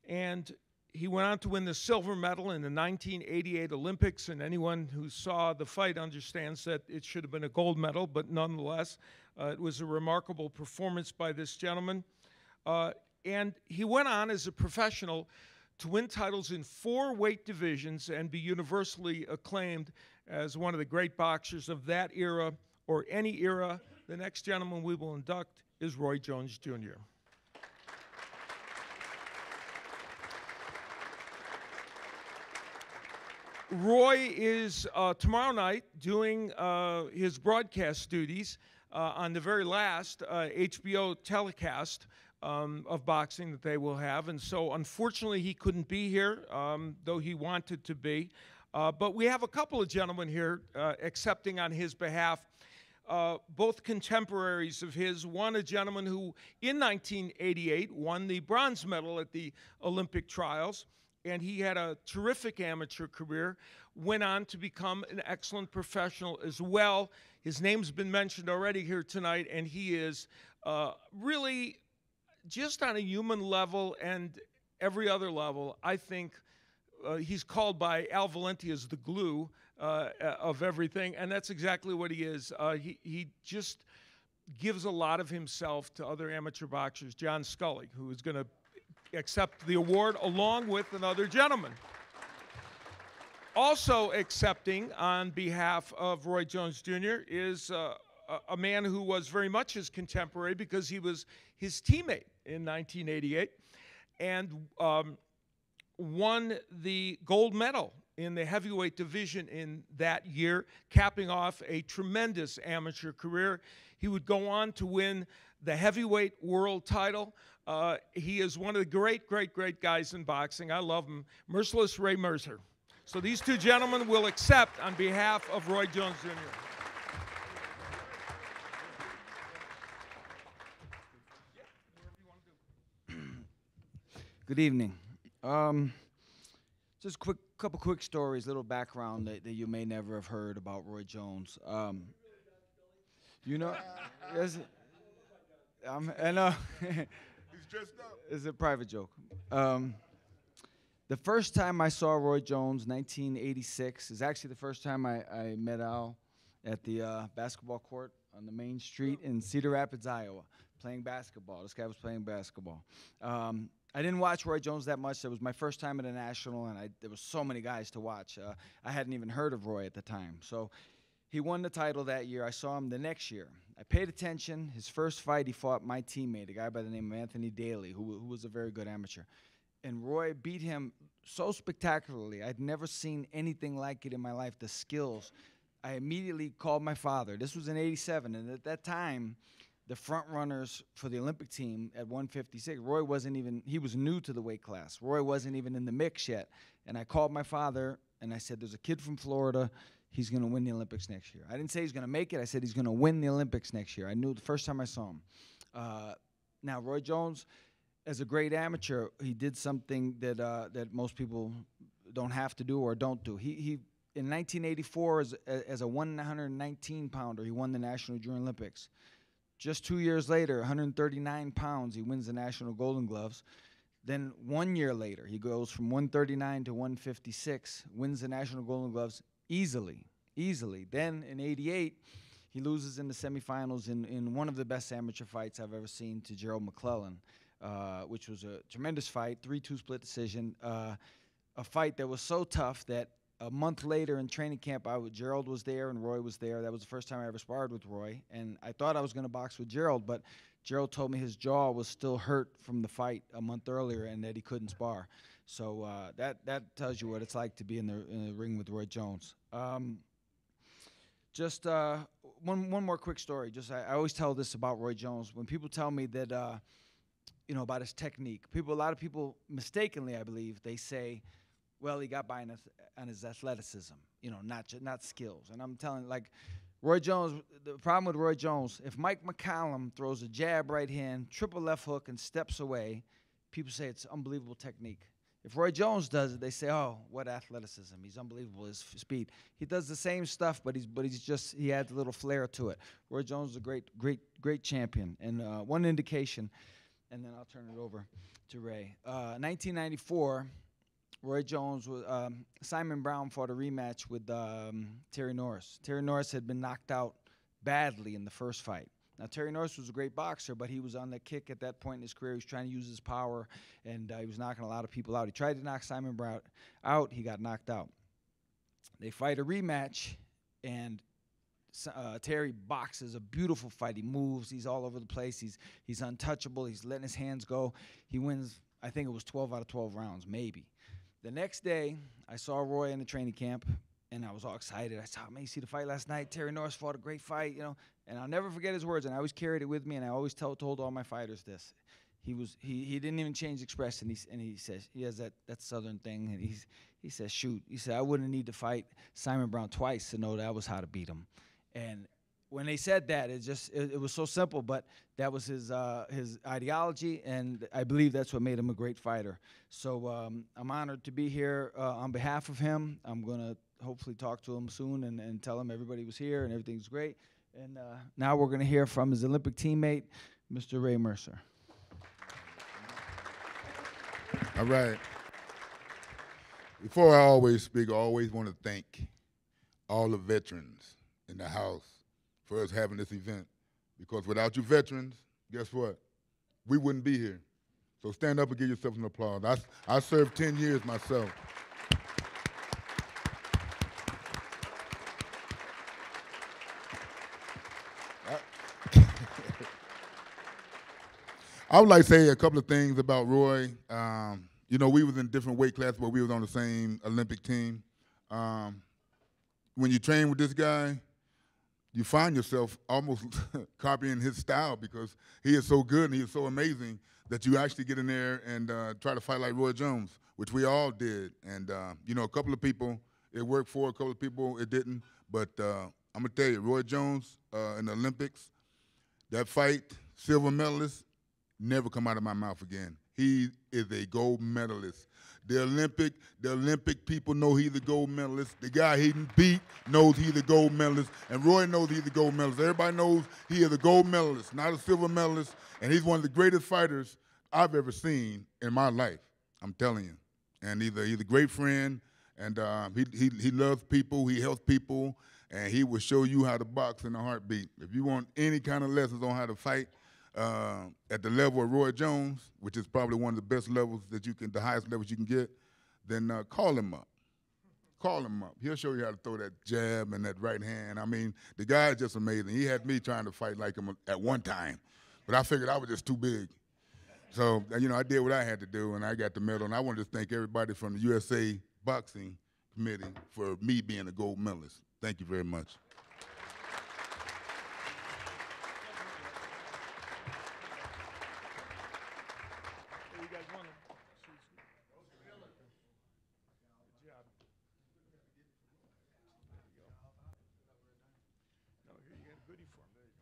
and he went on to win the silver medal in the 1988 Olympics, and anyone who saw the fight understands that it should have been a gold medal, but nonetheless, it was a remarkable performance by this gentleman. And he went on as a professional to win titles in 4 weight divisions and be universally acclaimed as one of the great boxers of that era or any era. The next gentleman we will induct is Roy Jones Jr. Roy is tomorrow night doing his broadcast duties on the very last HBO telecast of boxing that they will have. And so unfortunately he couldn't be here, though he wanted to be. But we have a couple of gentlemen here accepting on his behalf, both contemporaries of his. One, a gentleman who in 1988 won the bronze medal at the Olympic trials, and he had a terrific amateur career, went on to become an excellent professional as well. His name's been mentioned already here tonight, and he is really, just on a human level and every other level, I think he's called by Al Valenti as the glue of everything, and that's exactly what he is. He just gives a lot of himself to other amateur boxers. John Scully, who is going to accept the award along with another gentleman. Also accepting on behalf of Roy Jones Jr. is a man who was very much his contemporary because he was his teammate in 1988 and won the gold medal in the heavyweight division in that year, capping off a tremendous amateur career. He would go on to win the heavyweight world title. He is one of the great, great, great guys in boxing. I love him. Merciless Ray Mercer. So these two gentlemen will accept on behalf of Roy Jones Jr. Good evening. Just couple quick stories, little background that you may never have heard about Roy Jones. You know, I know. He's dressed up. It's a private joke. The first time I saw Roy Jones, 1986, is actually the first time I met Al at the basketball court on the main street in Cedar Rapids, Iowa, playing basketball. This guy was playing basketball. I didn't watch Roy Jones that much. It was my first time at a national, and there was so many guys to watch. I hadn't even heard of Roy at the time. So he won the title that year. I saw him the next year. I paid attention. His first fight, he fought my teammate, a guy by the name of Anthony Daly, who was a very good amateur. And Roy beat him so spectacularly. I'd never seen anything like it in my life, the skills. I immediately called my father. This was in '87, and at that time, the front runners for the Olympic team at 156, Roy wasn't even, he was new to the weight class. Roy wasn't even in the mix yet. And I called my father, and I said, there's a kid from Florida. He's going to win the Olympics next year. I didn't say he's going to make it. I said he's going to win the Olympics next year. I knew the first time I saw him. Now, Roy Jones, as a great amateur, he did something that that most people don't have to do or don't do. He in 1984, as a 119-pounder, he won the National Junior Olympics. Just 2 years later, 139 pounds, he wins the National Golden Gloves. Then 1 year later, he goes from 139 to 156, wins the National Golden Gloves easily. Then in '88, he loses in the semifinals in one of the best amateur fights I've ever seen to Gerald McClellan, which was a tremendous fight, 3-2 split decision, a fight that was so tough that a month later in training camp, Gerald was there and Roy was there. That was the first time I ever sparred with Roy. And I thought I was going to box with Gerald, but Gerald told me his jaw was still hurt from the fight a month earlier and that he couldn't spar. So that tells you what it's like to be in the ring with Roy Jones. Just one more quick story. I always tell this about Roy Jones. When people tell me that, about his technique, a lot of people mistakenly, I believe, they say, well, he got by on his athleticism, not skills. And I'm telling, like, Roy Jones, the problem with Roy Jones, if Mike McCallum throws a jab right hand, triple left hook, and steps away, people say it's unbelievable technique. If Roy Jones does it, they say, oh, what athleticism. He's unbelievable, his speed. He does the same stuff, but he adds a little flair to it. Roy Jones is a great champion. And one indication, and then I'll turn it over to Ray. 1994, Roy Jones, Simon Brown fought a rematch with Terry Norris. Terry Norris had been knocked out badly in the first fight. Now, Terry Norris was a great boxer, but he was on the kick at that point in his career. He was trying to use his power, and he was knocking a lot of people out. He tried to knock Simon Brown out. He got knocked out. They fight a rematch, and Terry boxes a beautiful fight. He moves. He's all over the place. He's untouchable. He's letting his hands go. He wins, I think it was 12 out of 12 rounds, maybe. The next day, I saw Roy in the training camp, and I was all excited. I said, man, you see the fight last night? Terry Norris fought a great fight, And I'll never forget his words, and I always carried it with me, and I always told all my fighters this. He didn't even change expression, and he says, he has that southern thing, and he says, shoot. He said, I wouldn't need to fight Simon Brown twice to know that was how to beat him. And when they said that, it was so simple, but that was his ideology, and I believe that's what made him a great fighter. So I'm honored to be here on behalf of him. I'm going to hopefully talk to him soon and tell him everybody was here and everything's great. And now we're going to hear from his Olympic teammate, Mr. Ray Mercer. All right. Before I always speak, I always want to thank all the veterans in the house for us having this event. Because without you veterans, guess what? We wouldn't be here. So stand up and give yourself an applause. I served 10 years myself. I would like to say a couple of things about Roy. We was in different weight classes, but we was on the same Olympic team. When you train with this guy, you find yourself almost copying his style because he is so good and he is so amazing that you actually get in there and try to fight like Roy Jones, which we all did. And, a couple of people it worked for, a couple of people it didn't. But I'm going to tell you, Roy Jones in the Olympics, that fight, silver medalist, never come out of my mouth again. He is a gold medalist. The Olympic people know he's a gold medalist. The guy he beat knows he's a gold medalist, and Roy knows he's a gold medalist. Everybody knows he is a gold medalist, not a silver medalist, and he's one of the greatest fighters I've ever seen in my life. I'm telling you. And he's a great friend, and he loves people, he helps people, and he will show you how to box in a heartbeat. If you want any kind of lessons on how to fight, at the level of Roy Jones, which is probably one of the best levels the highest levels you can get, then call him up. Call him up. He'll show you how to throw that jab and that right hand. I mean, the guy is just amazing. He had me trying to fight like him at one time, but I figured I was just too big. So, I did what I had to do, and I got the medal. And I want to thank everybody from the USA Boxing committee for me being a gold medalist. Thank you very much. You guys want to? Good job. No, here you got a goodie for him. There you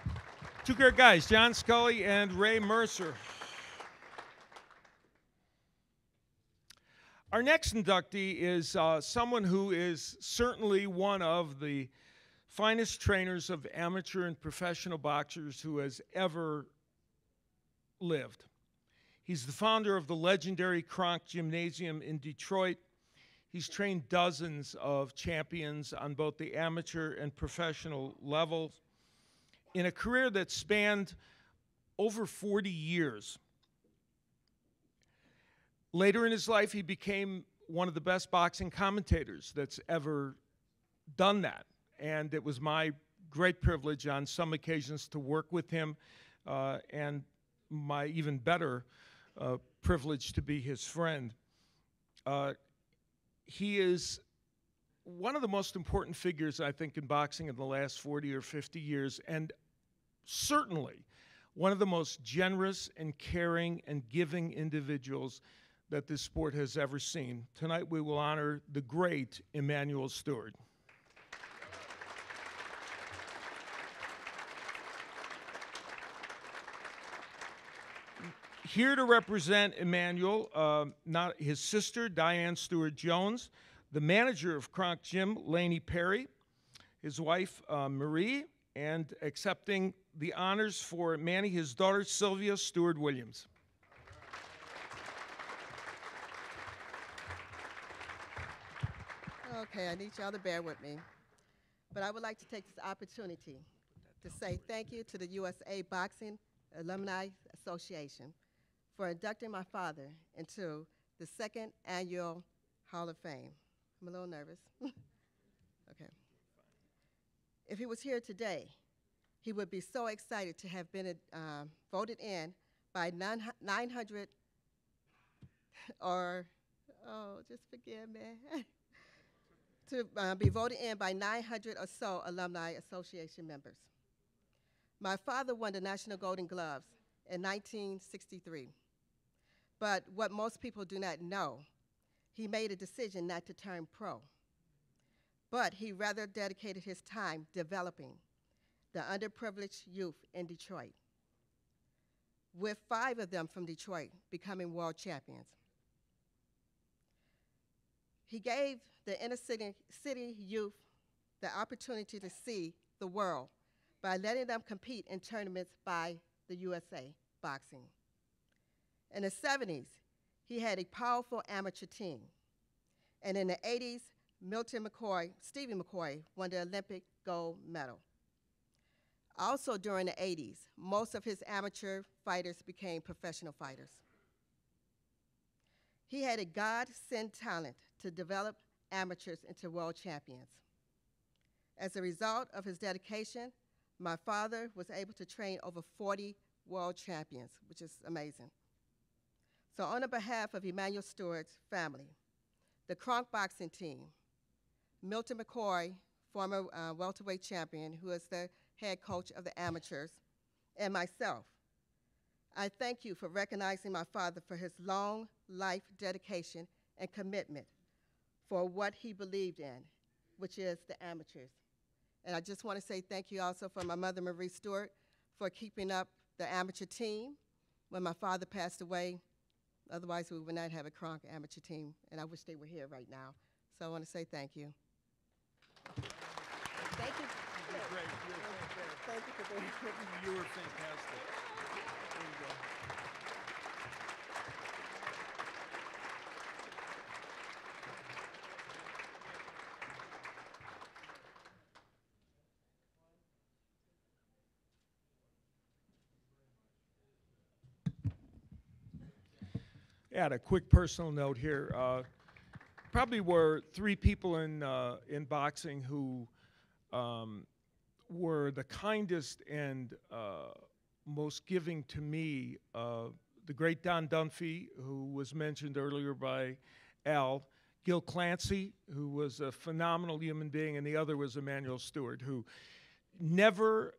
go. Two great guys, John Scully and Ray Mercer. Our next inductee is someone who is certainly one of the finest trainers of amateur and professional boxers who has ever lived. He's the founder of the legendary Kronk Gymnasium in Detroit. He's trained dozens of champions on both the amateur and professional levels in a career that spanned over 40 years. Later in his life, he became one of the best boxing commentators that's ever done that. And it was my great privilege on some occasions to work with him, and my even better privilege to be his friend. He is one of the most important figures, I think, in boxing in the last 40 or 50 years, and certainly one of the most generous and caring and giving individuals that this sport has ever seen. Tonight we will honor the great Emanuel Stewart. Here to represent Emanuel, not his sister, Diane Stewart Jones, the manager of Kronk Gym, Laney Perry, his wife, Marie, and accepting the honors for Manny, his daughter, Sylvia Stewart Williams. Okay, I need y'all to bear with me. But I would like to take this opportunity to say thank you to the USA Boxing Alumni Association for inducting my father into the 2nd Annual Hall of Fame. I'm a little nervous. Okay. If he was here today, he would be so excited to have been voted in by 900, or, oh, just forgive me, to be voted in by 900 or so Alumni Association members. My father won the National Golden Gloves in 1963. But what most people do not know, he made a decision not to turn pro. But he rather dedicated his time developing the underprivileged youth in Detroit, with 5 of them from Detroit becoming world champions. He gave the inner city youth the opportunity to see the world by letting them compete in tournaments by the USA Boxing. In the 70s, he had a powerful amateur team. And in the 80s, Stevie McCoy won the Olympic gold medal. Also during the 80s, most of his amateur fighters became professional fighters. He had a God-sent talent to develop amateurs into world champions. As a result of his dedication, my father was able to train over 40 world champions, which is amazing. So on behalf of Emanuel Stewart's family, the Kronk boxing team, Milton McCoy, former welterweight champion, who is the head coach of the amateurs, and myself, I thank you for recognizing my father for his long life dedication and commitment for what he believed in, which is the amateurs. And I just want to say thank you also for my mother, Marie Stewart, for keeping up the amateur team when my father passed away. Otherwise, we would not have a Kronk amateur team, and I wish they were here right now. So I want to say thank you. Thank you. You're great. Thank you for being here. You were fantastic. There you go. Add a quick personal note here. Probably were 3 people in boxing who were the kindest and most giving to me, the great Don Dunphy, who was mentioned earlier by Al, Gil Clancy, who was a phenomenal human being, and the other was Emmanuel Stewart, who never,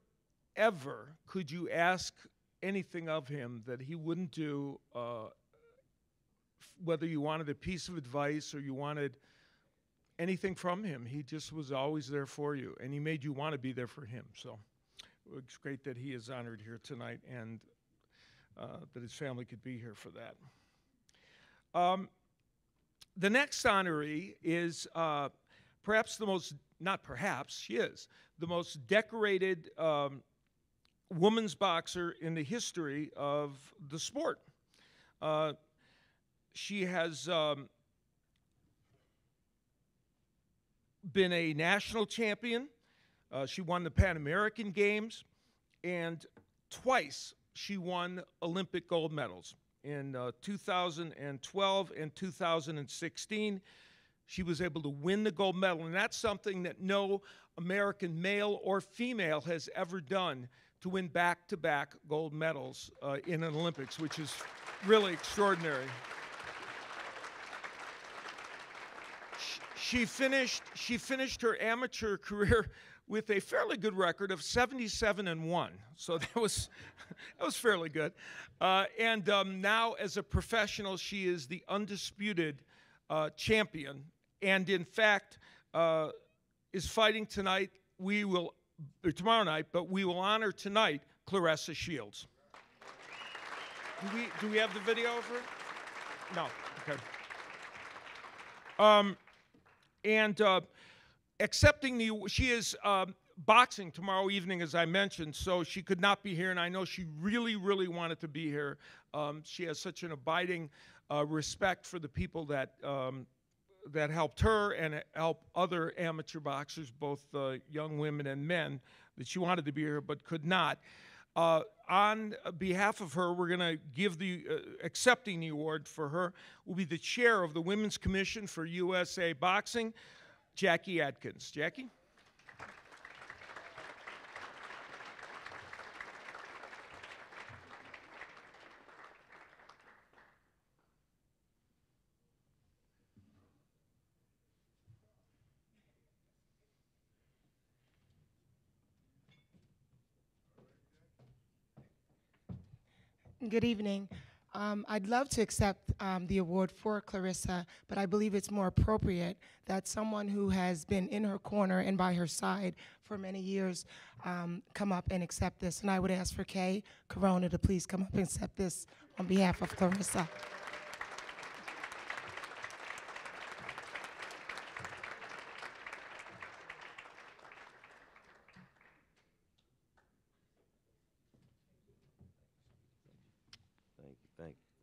ever could you ask anything of him that he wouldn't do, whether you wanted a piece of advice or you wanted anything from him. He just was always there for you, and he made you want to be there for him. So it's great that he is honored here tonight, and that his family could be here for that. The next honoree is perhaps the most, not perhaps, she is the most decorated women's boxer in the history of the sport. She has been a national champion. She won the Pan American Games, and twice she won Olympic gold medals. In 2012 and 2016, she was able to win the gold medal, and that's something that no American male or female has ever done, to win back-to-back gold medals in an Olympics, which is really extraordinary. She finished her amateur career with a fairly good record of 77-1, so that was fairly good. And now, as a professional, she is the undisputed champion, and in fact is fighting tonight. Tomorrow night, but we will honor tonight Claressa Shields. Do we have the video of her? No. Okay. And accepting she is boxing tomorrow evening, as I mentioned, so she could not be here, and I know she really, really wanted to be here. She has such an abiding respect for the people that that helped her and helped other amateur boxers, both young women and men, that she wanted to be here but could not. On behalf of her, we're going to give accepting the award for her will be the chair of the Women's Commission for USA Boxing, Jackie Adkins. Jackie? Good evening. I'd love to accept the award for Claressa, but I believe it's more appropriate that someone who has been in her corner and by her side for many years come up and accept this. And I would ask for Kay Corona to please come up and accept this on behalf of Claressa. Thank you.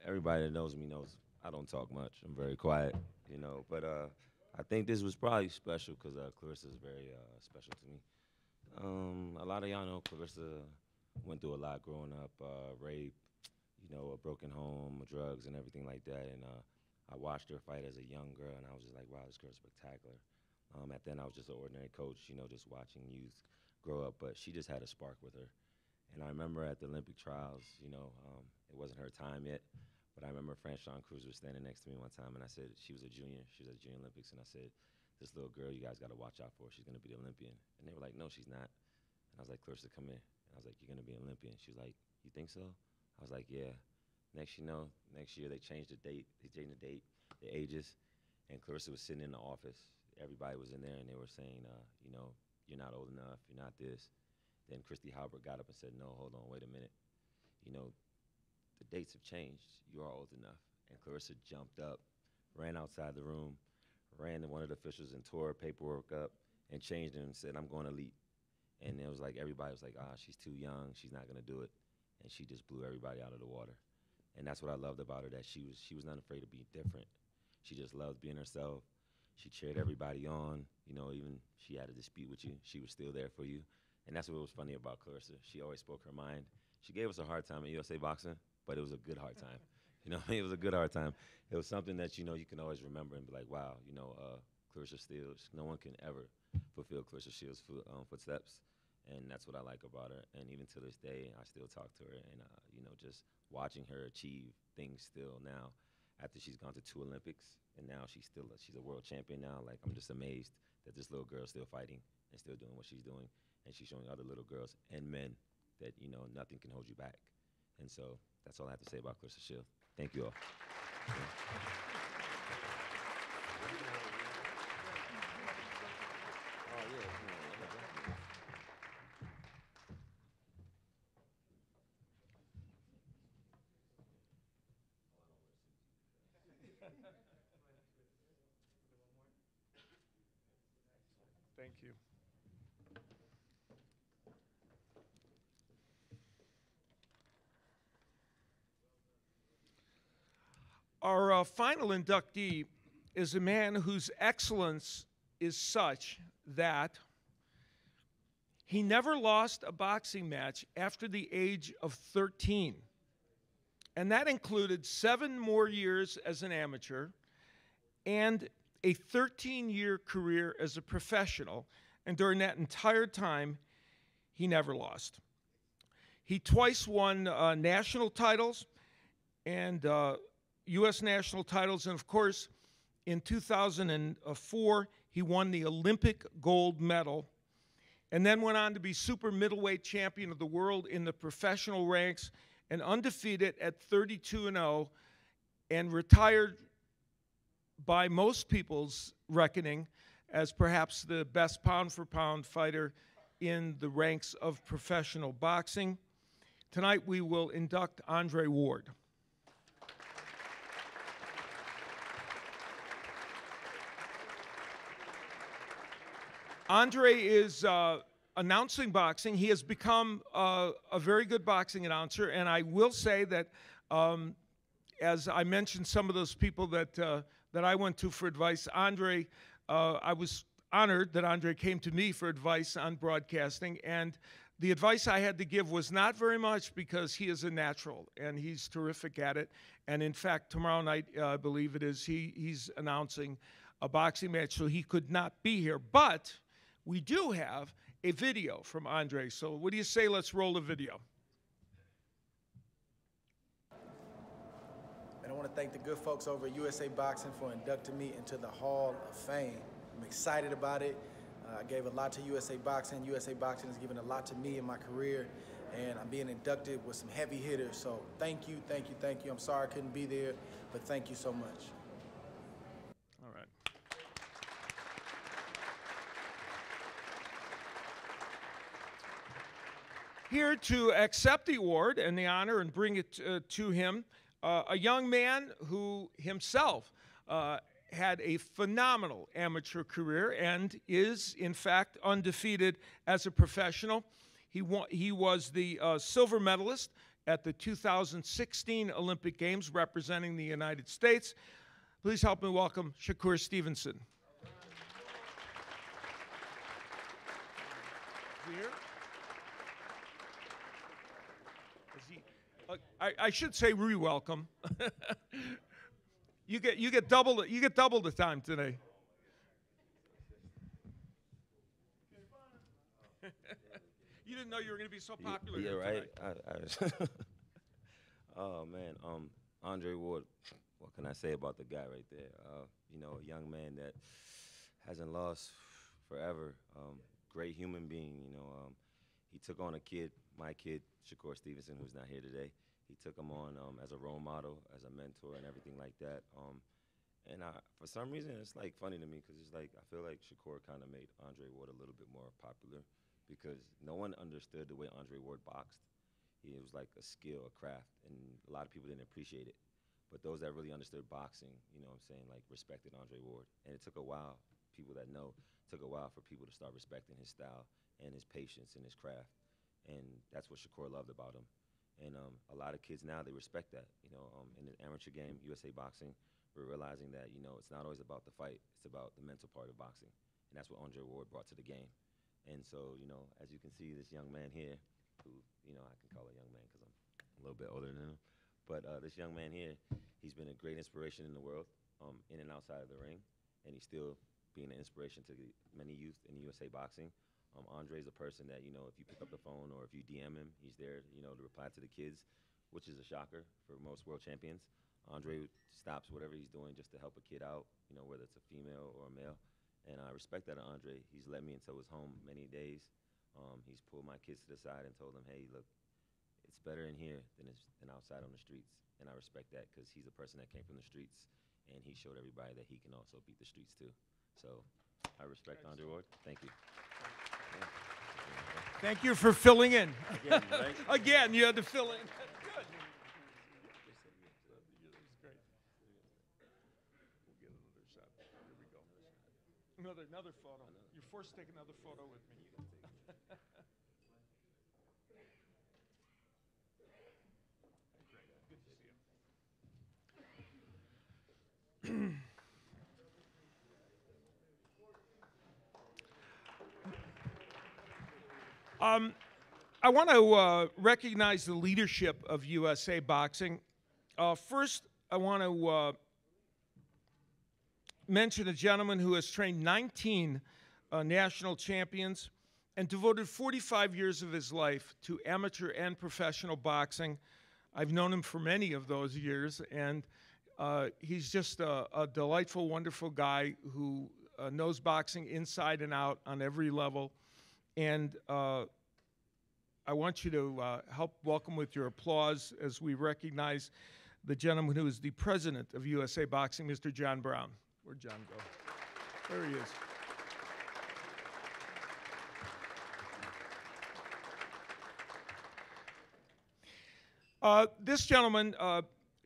Everybody that knows me knows I don't talk much. I'm very quiet, you know. But I think this was probably special because Claressa is very special to me. A lot of y'all know Claressa went through a lot growing up, rape, you know, a broken home, drugs, and everything like that. And I watched her fight as a young girl, and I was just like, wow, this girl's spectacular. At then, I was just an ordinary coach, you know, just watching youth grow up. But she just had a spark with her. And I remember at the Olympic trials, you know, it wasn't her time yet, but I remember Franchon Cruz was standing next to me one time, and I said, she was a junior. She was at Junior Olympics, and I said, this little girl, you guys got to watch out for her. She's going to be the Olympian. And they were like, no, she's not. And I was like, Claressa, come here. And I was like, you're going to be an Olympian. She was like, you think so? I was like, yeah. Next you know, next year they changed the date. They changed the date, the ages, and Claressa was sitting in the office. Everybody was in there, and they were saying, you know, you're not old enough, you're not this. Then Christy Halbert got up and said, no, hold on, wait a minute. You know, the dates have changed. You are old enough. And Claressa jumped up, ran outside the room, ran to one of the officials and tore her paperwork up and changed it and said, I'm going elite. And it was like, everybody was like, she's too young, she's not gonna do it. And she just blew everybody out of the water. And that's what I loved about her, that she was not afraid to be different. She just loved being herself. She cheered everybody on. You know, even she had a dispute with you, she was still there for you. And that's what was funny about Claressa. She always spoke her mind. She gave us a hard time in USA Boxing, but it was a good hard time. You know, it was a good hard time. It was something that, you know, you can always remember and be like, wow, you know, Claressa Shields, no one can ever fulfill Claressa Shields' footsteps. And that's what I like about her. And even to this day, I still talk to her. And, you know, just watching her achieve things still now after she's gone to 2 Olympics. And now she's a world champion now. Like, I'm just amazed that this little girl's still fighting and still doing what she's doing. And she's showing other little girls and men that, you know, nothing can hold you back. And so that's all I have to say about Clarissa Shields. Thank you all. Thank you. Our final inductee is a man whose excellence is such that he never lost a boxing match after the age of 13. And that included 7 more years as an amateur and a 13-year career as a professional. And during that entire time, he never lost. He twice won national titles and U.S. national titles. And of course, in 2004, he won the Olympic gold medal and then went on to be super middleweight champion of the world in the professional ranks and undefeated at 32-0 and retired by most people's reckoning as perhaps the best pound-for-pound fighter in the ranks of professional boxing. Tonight we will induct Andre Ward. Andre is announcing boxing. He has become a very good boxing announcer, and I will say that as I mentioned some of those people that I went to for advice, Andre, I was honored that Andre came to me for advice on broadcasting, and the advice I had to give was not very much because he is a natural, and he's terrific at it. And in fact, tomorrow night, I believe it is, he's announcing a boxing match, so he could not be here. But we do have a video from Andre. So what do you say, let's roll the video. And I want to thank the good folks over at USA Boxing for inducting me into the Hall of Fame. I'm excited about it. I gave a lot to USA Boxing. USA Boxing has given a lot to me in my career, and I'm being inducted with some heavy hitters. So thank you, thank you, thank you. I'm sorry I couldn't be there, but thank you so much. All right. Here to accept the award and the honor and bring it to him, a young man who himself had a phenomenal amateur career and is, in fact, undefeated as a professional. He was the silver medalist at the 2016 Olympic Games representing the United States. Please help me welcome Shakur Stevenson. Is he here? I should say re-welcome. You get double the time today. You didn't know you were going to be so popular. Yeah, here right. Oh man, Andre Ward. What can I say about the guy right there? You know, a young man that hasn't lost forever. Great human being. You know, he took on a kid, my kid, Shakur Stevenson, who's not here today. He took him on as a role model, as a mentor, and everything like that. And for some reason, it's like funny to me because it's like I feel like Shakur kind of made Andre Ward a little bit more popular because no one understood the way Andre Ward boxed. It was like a skill, a craft, and a lot of people didn't appreciate it. But those that really understood boxing, you know what I'm saying, like respected Andre Ward. And it took a while, people that know, it took a while for people to start respecting his style and his patience and his craft. And that's what Shakur loved about him. And a lot of kids now, they respect that. You know, in the amateur game, USA Boxing, we're realizing that, you know, it's not always about the fight, it's about the mental part of boxing. And that's what Andre Ward brought to the game. And so, you know, as you can see, this young man here, who, you know, I can call a young man because I'm a little bit older than him. But this young man here, he's been a great inspiration in the world, in and outside of the ring. And he's still being an inspiration to many youth in USA Boxing. Andre's a person that, you know, if you pick up the phone or if you DM him, he's there, you know, to reply to the kids, which is a shocker for most world champions. Andre stops whatever he's doing just to help a kid out, you know, whether it's a female or a male. And I respect that of Andre. He's led me into his home many days. He's pulled my kids to the side and told them, hey, look, it's better in here than outside on the streets. And I respect that because he's a person that came from the streets, and he showed everybody that he can also beat the streets too. So I respect Andre Ward. Thank you. Yeah. Thank you for filling in. Again, right? Again, you had to fill in. Good. Another photo. You're forced to take another photo with me. Good to see you. I want to recognize the leadership of USA Boxing. First, I want to mention a gentleman who has trained 19 national champions and devoted 45 years of his life to amateur and professional boxing. I've known him for many of those years, and he's just a delightful, wonderful guy who knows boxing inside and out on every level. And I want you to help welcome with your applause as we recognize the gentleman who is the president of USA Boxing, Mr. John Brown. Where'd John go? There he is. This gentleman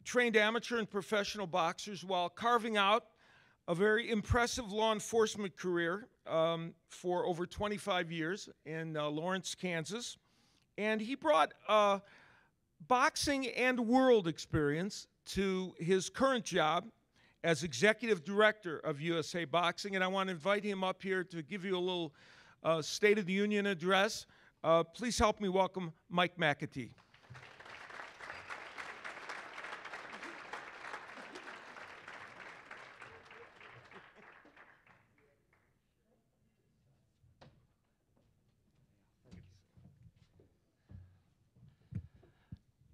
trained amateur and professional boxers while carving out a very impressive law enforcement career for over 25 years in Lawrence, Kansas. And he brought boxing and world experience to his current job as executive director of USA Boxing. And I want to invite him up here to give you a little State of the Union address. Please help me welcome Mike McAtee.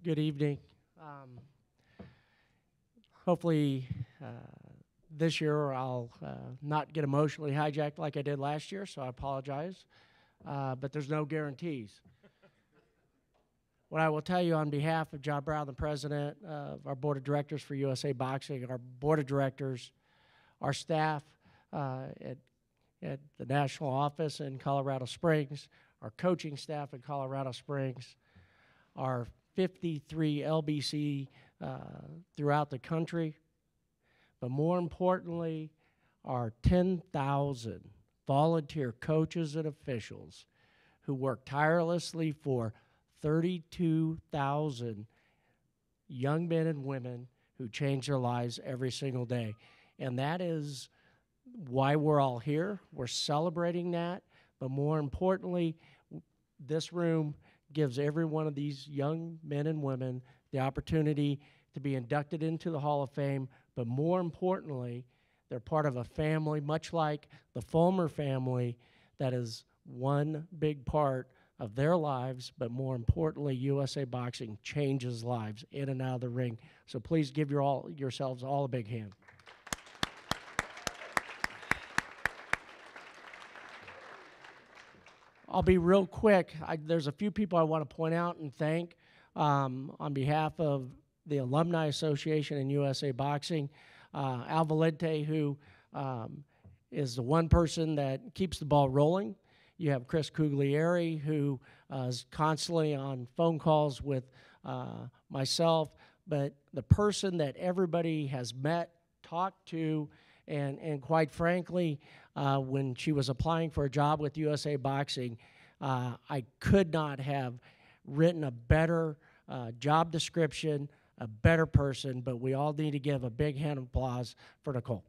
Good evening. Hopefully this year I'll not get emotionally hijacked like I did last year, so I apologize. But there's no guarantees. What I will tell you on behalf of John Brown, the president of our board of directors for USA Boxing, our board of directors, our staff at the national office in Colorado Springs, our coaching staff in Colorado Springs, our 53 LBC throughout the country, but more importantly, our 10,000 volunteer coaches and officials who work tirelessly for 32,000 young men and women who change their lives every single day. And that is why we're all here. We're celebrating that, but more importantly, this room gives every one of these young men and women the opportunity to be inducted into the Hall of Fame, but more importantly, they're part of a family, much like the Fulmer family, that is one big part of their lives, but more importantly, USA Boxing changes lives in and out of the ring. So please give yourselves all a big hand. I'll be real quick. There's a few people I want to point out and thank on behalf of the Alumni Association and USA Boxing. Al Valente, who is the one person that keeps the ball rolling. You have Chris Cuglieri, who is constantly on phone calls with myself. But the person that everybody has met, talked to, and quite frankly, when she was applying for a job with USA Boxing, I could not have written a better job description, a better person, but we all need to give a big hand of applause for Nicole.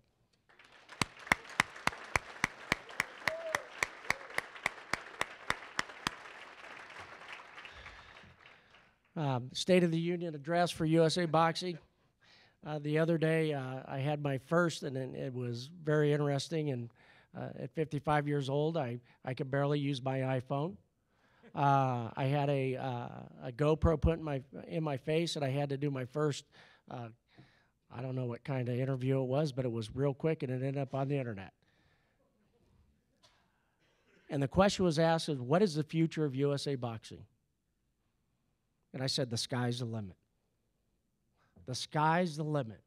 State of the Union address for USA Boxing. The other day, I had my first, and it was very interesting, and At 55 years old, I could barely use my iPhone. I had a GoPro put in my face, and I had to do my first, I don't know what kind of interview it was, but it was real quick, and it ended up on the internet. And the question was asked is, what is the future of USA Boxing? And I said, the sky's the limit. The sky's the limit.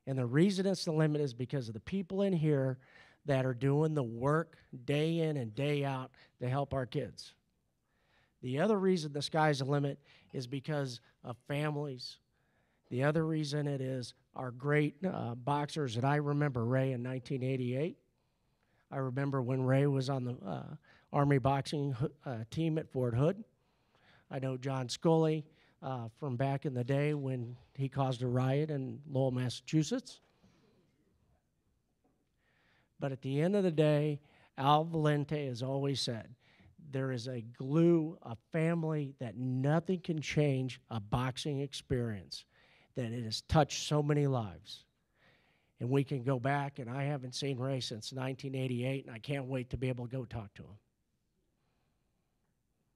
And the reason it's the limit is because of the people in here that are doing the work day in and day out to help our kids. The other reason the sky's the limit is because of families. The other reason it is our great boxers, and I remember Ray in 1988. I remember when Ray was on the Army boxing team at Fort Hood. I know John Scully from back in the day when he caused a riot in Lowell, Massachusetts. But at the end of the day, Al Valente has always said, there is a glue, a family that nothing can change a boxing experience, that it has touched so many lives. And we can go back, and I haven't seen Ray since 1988, and I can't wait to be able to go talk to him.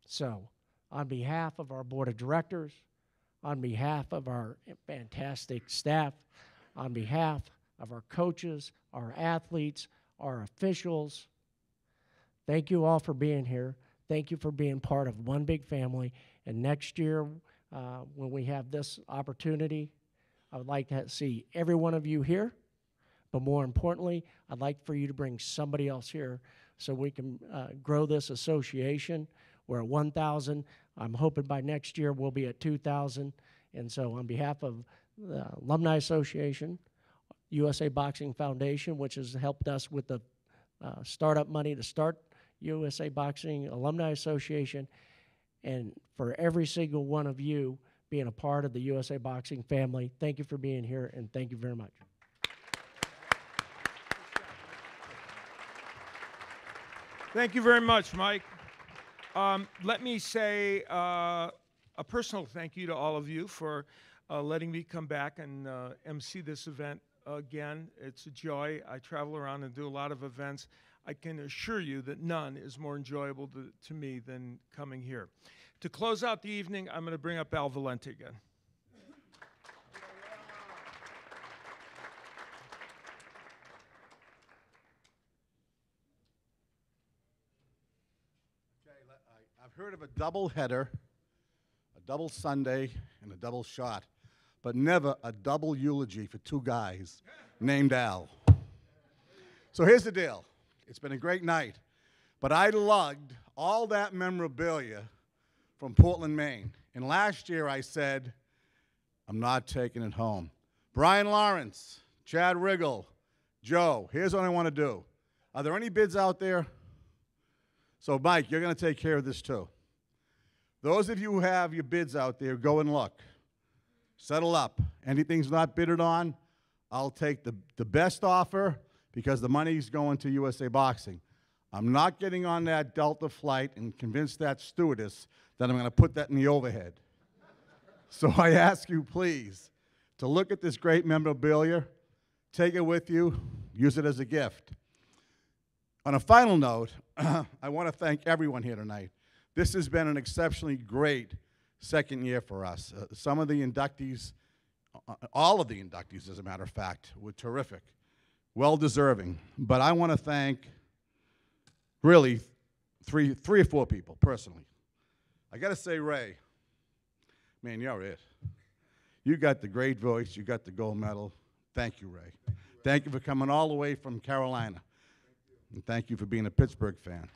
So, on behalf of our board of directors, on behalf of our fantastic staff, on behalf of our coaches, our athletes, our officials, thank you all for being here. Thank you for being part of one big family. And next year, when we have this opportunity, I would like to see every one of you here. But more importantly, I'd like for you to bring somebody else here so we can grow this association. We're at 1,000. I'm hoping by next year we'll be at 2,000. And so on behalf of the Alumni Association, USA Boxing Foundation, which has helped us with the startup money to start USA Boxing Alumni Association, and for every single one of you being a part of the USA Boxing family, thank you for being here, and thank you very much. Thank you very much, Mike. Let me say a personal thank you to all of you for letting me come back and MC this event again. It's a joy. I travel around and do a lot of events. I can assure you that none is more enjoyable to me than coming here. To close out the evening, I'm going to bring up Al Valente again. I've heard of a double header, a double Sunday, and a double shot, but never a double eulogy for two guys named Al. So here's the deal. It's been a great night, but I lugged all that memorabilia from Portland, Maine. And last year I said, I'm not taking it home. Brian Lawrence, Chad Riggle, Joe, here's what I want to do. Are there any bids out there? So, Mike, you're going to take care of this too. Those of you who have your bids out there, go and look. Settle up. Anything's not bidded on, I'll take the best offer because the money's going to USA Boxing. I'm not getting on that Delta flight and convince that stewardess that I'm going to put that in the overhead. So I ask you, please, to look at this great memorabilia, take it with you, use it as a gift. On a final note, I want to thank everyone here tonight. This has been an exceptionally great second year for us. Some of the inductees, all of the inductees, as a matter of fact, were terrific, well-deserving. But I want to thank, really, three or four people, personally. I got to say, Ray, man, you're it. You got the great voice. You got the gold medal. Thank you, Ray. Thank you for coming all the way from Carolina. And thank you for being a Pittsburgh fan.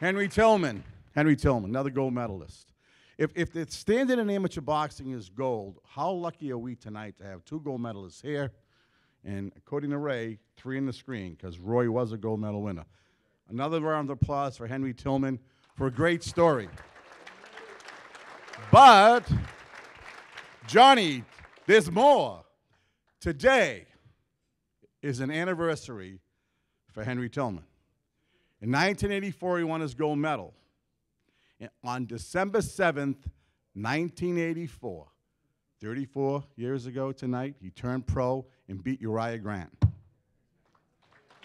Henry Tillman, another gold medalist. If the standard in amateur boxing is gold, how lucky are we tonight to have two gold medalists here, and according to Ray, 3 in the screen, because Roy was a gold medal winner. Another round of applause for Henry Tillman for a great story. But, Johnny, there's more. Today is an anniversary for Henry Tillman. In 1984, he won his gold medal. And on December 7th, 1984, 34 years ago tonight, he turned pro and beat Uriah Grant.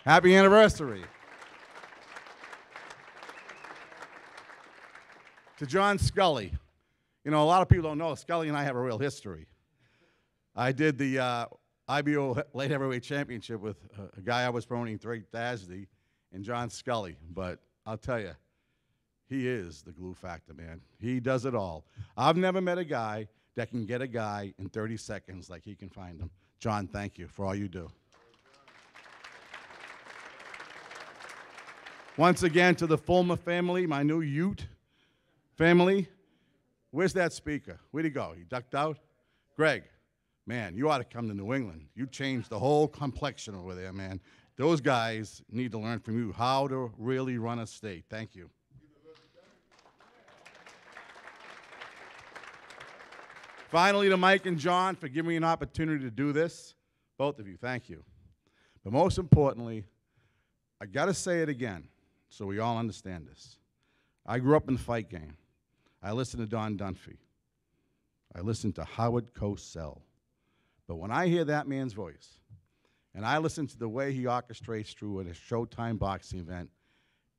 Happy anniversary. To John Scully. You know, a lot of people don't know, Scully and I have a real history. I did the IBO Late Heavyweight Championship with a guy I was promoting, Drake Dasdy, and John Scully. But I'll tell you, he is the glue factor, man. He does it all. I've never met a guy that can get a guy in 30 seconds like he can find him. John, thank you for all you do. Once again, to the Fulmer family, my new Ute family. Where's that speaker? Where'd he go? He ducked out? Greg, man, you ought to come to New England. You changed the whole complexion over there, man. Those guys need to learn from you how to really run a state. Thank you. Finally, to Mike and John for giving me an opportunity to do this. Both of you, thank you. But most importantly, I got to say it again so we all understand this. I grew up in the fight game. I listened to Don Dunphy. I listened to Howard Cosell. But when I hear that man's voice, and I listen to the way he orchestrates through a Showtime boxing event,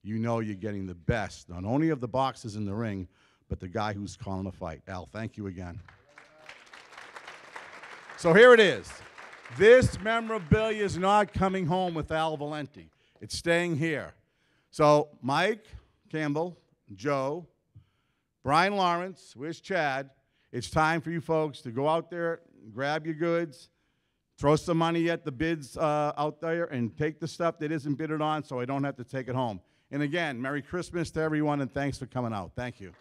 you know you're getting the best, not only of the boxers in the ring, but the guy who's calling the fight. Al, thank you again. So here it is. This memorabilia is not coming home with Al Valenti. It's staying here. So Mike Campbell, Joe, Brian Lawrence, where's Chad? It's time for you folks to go out there, grab your goods, throw some money at the bids out there, and take the stuff that isn't bidded on so I don't have to take it home. And again, Merry Christmas to everyone, and thanks for coming out. Thank you.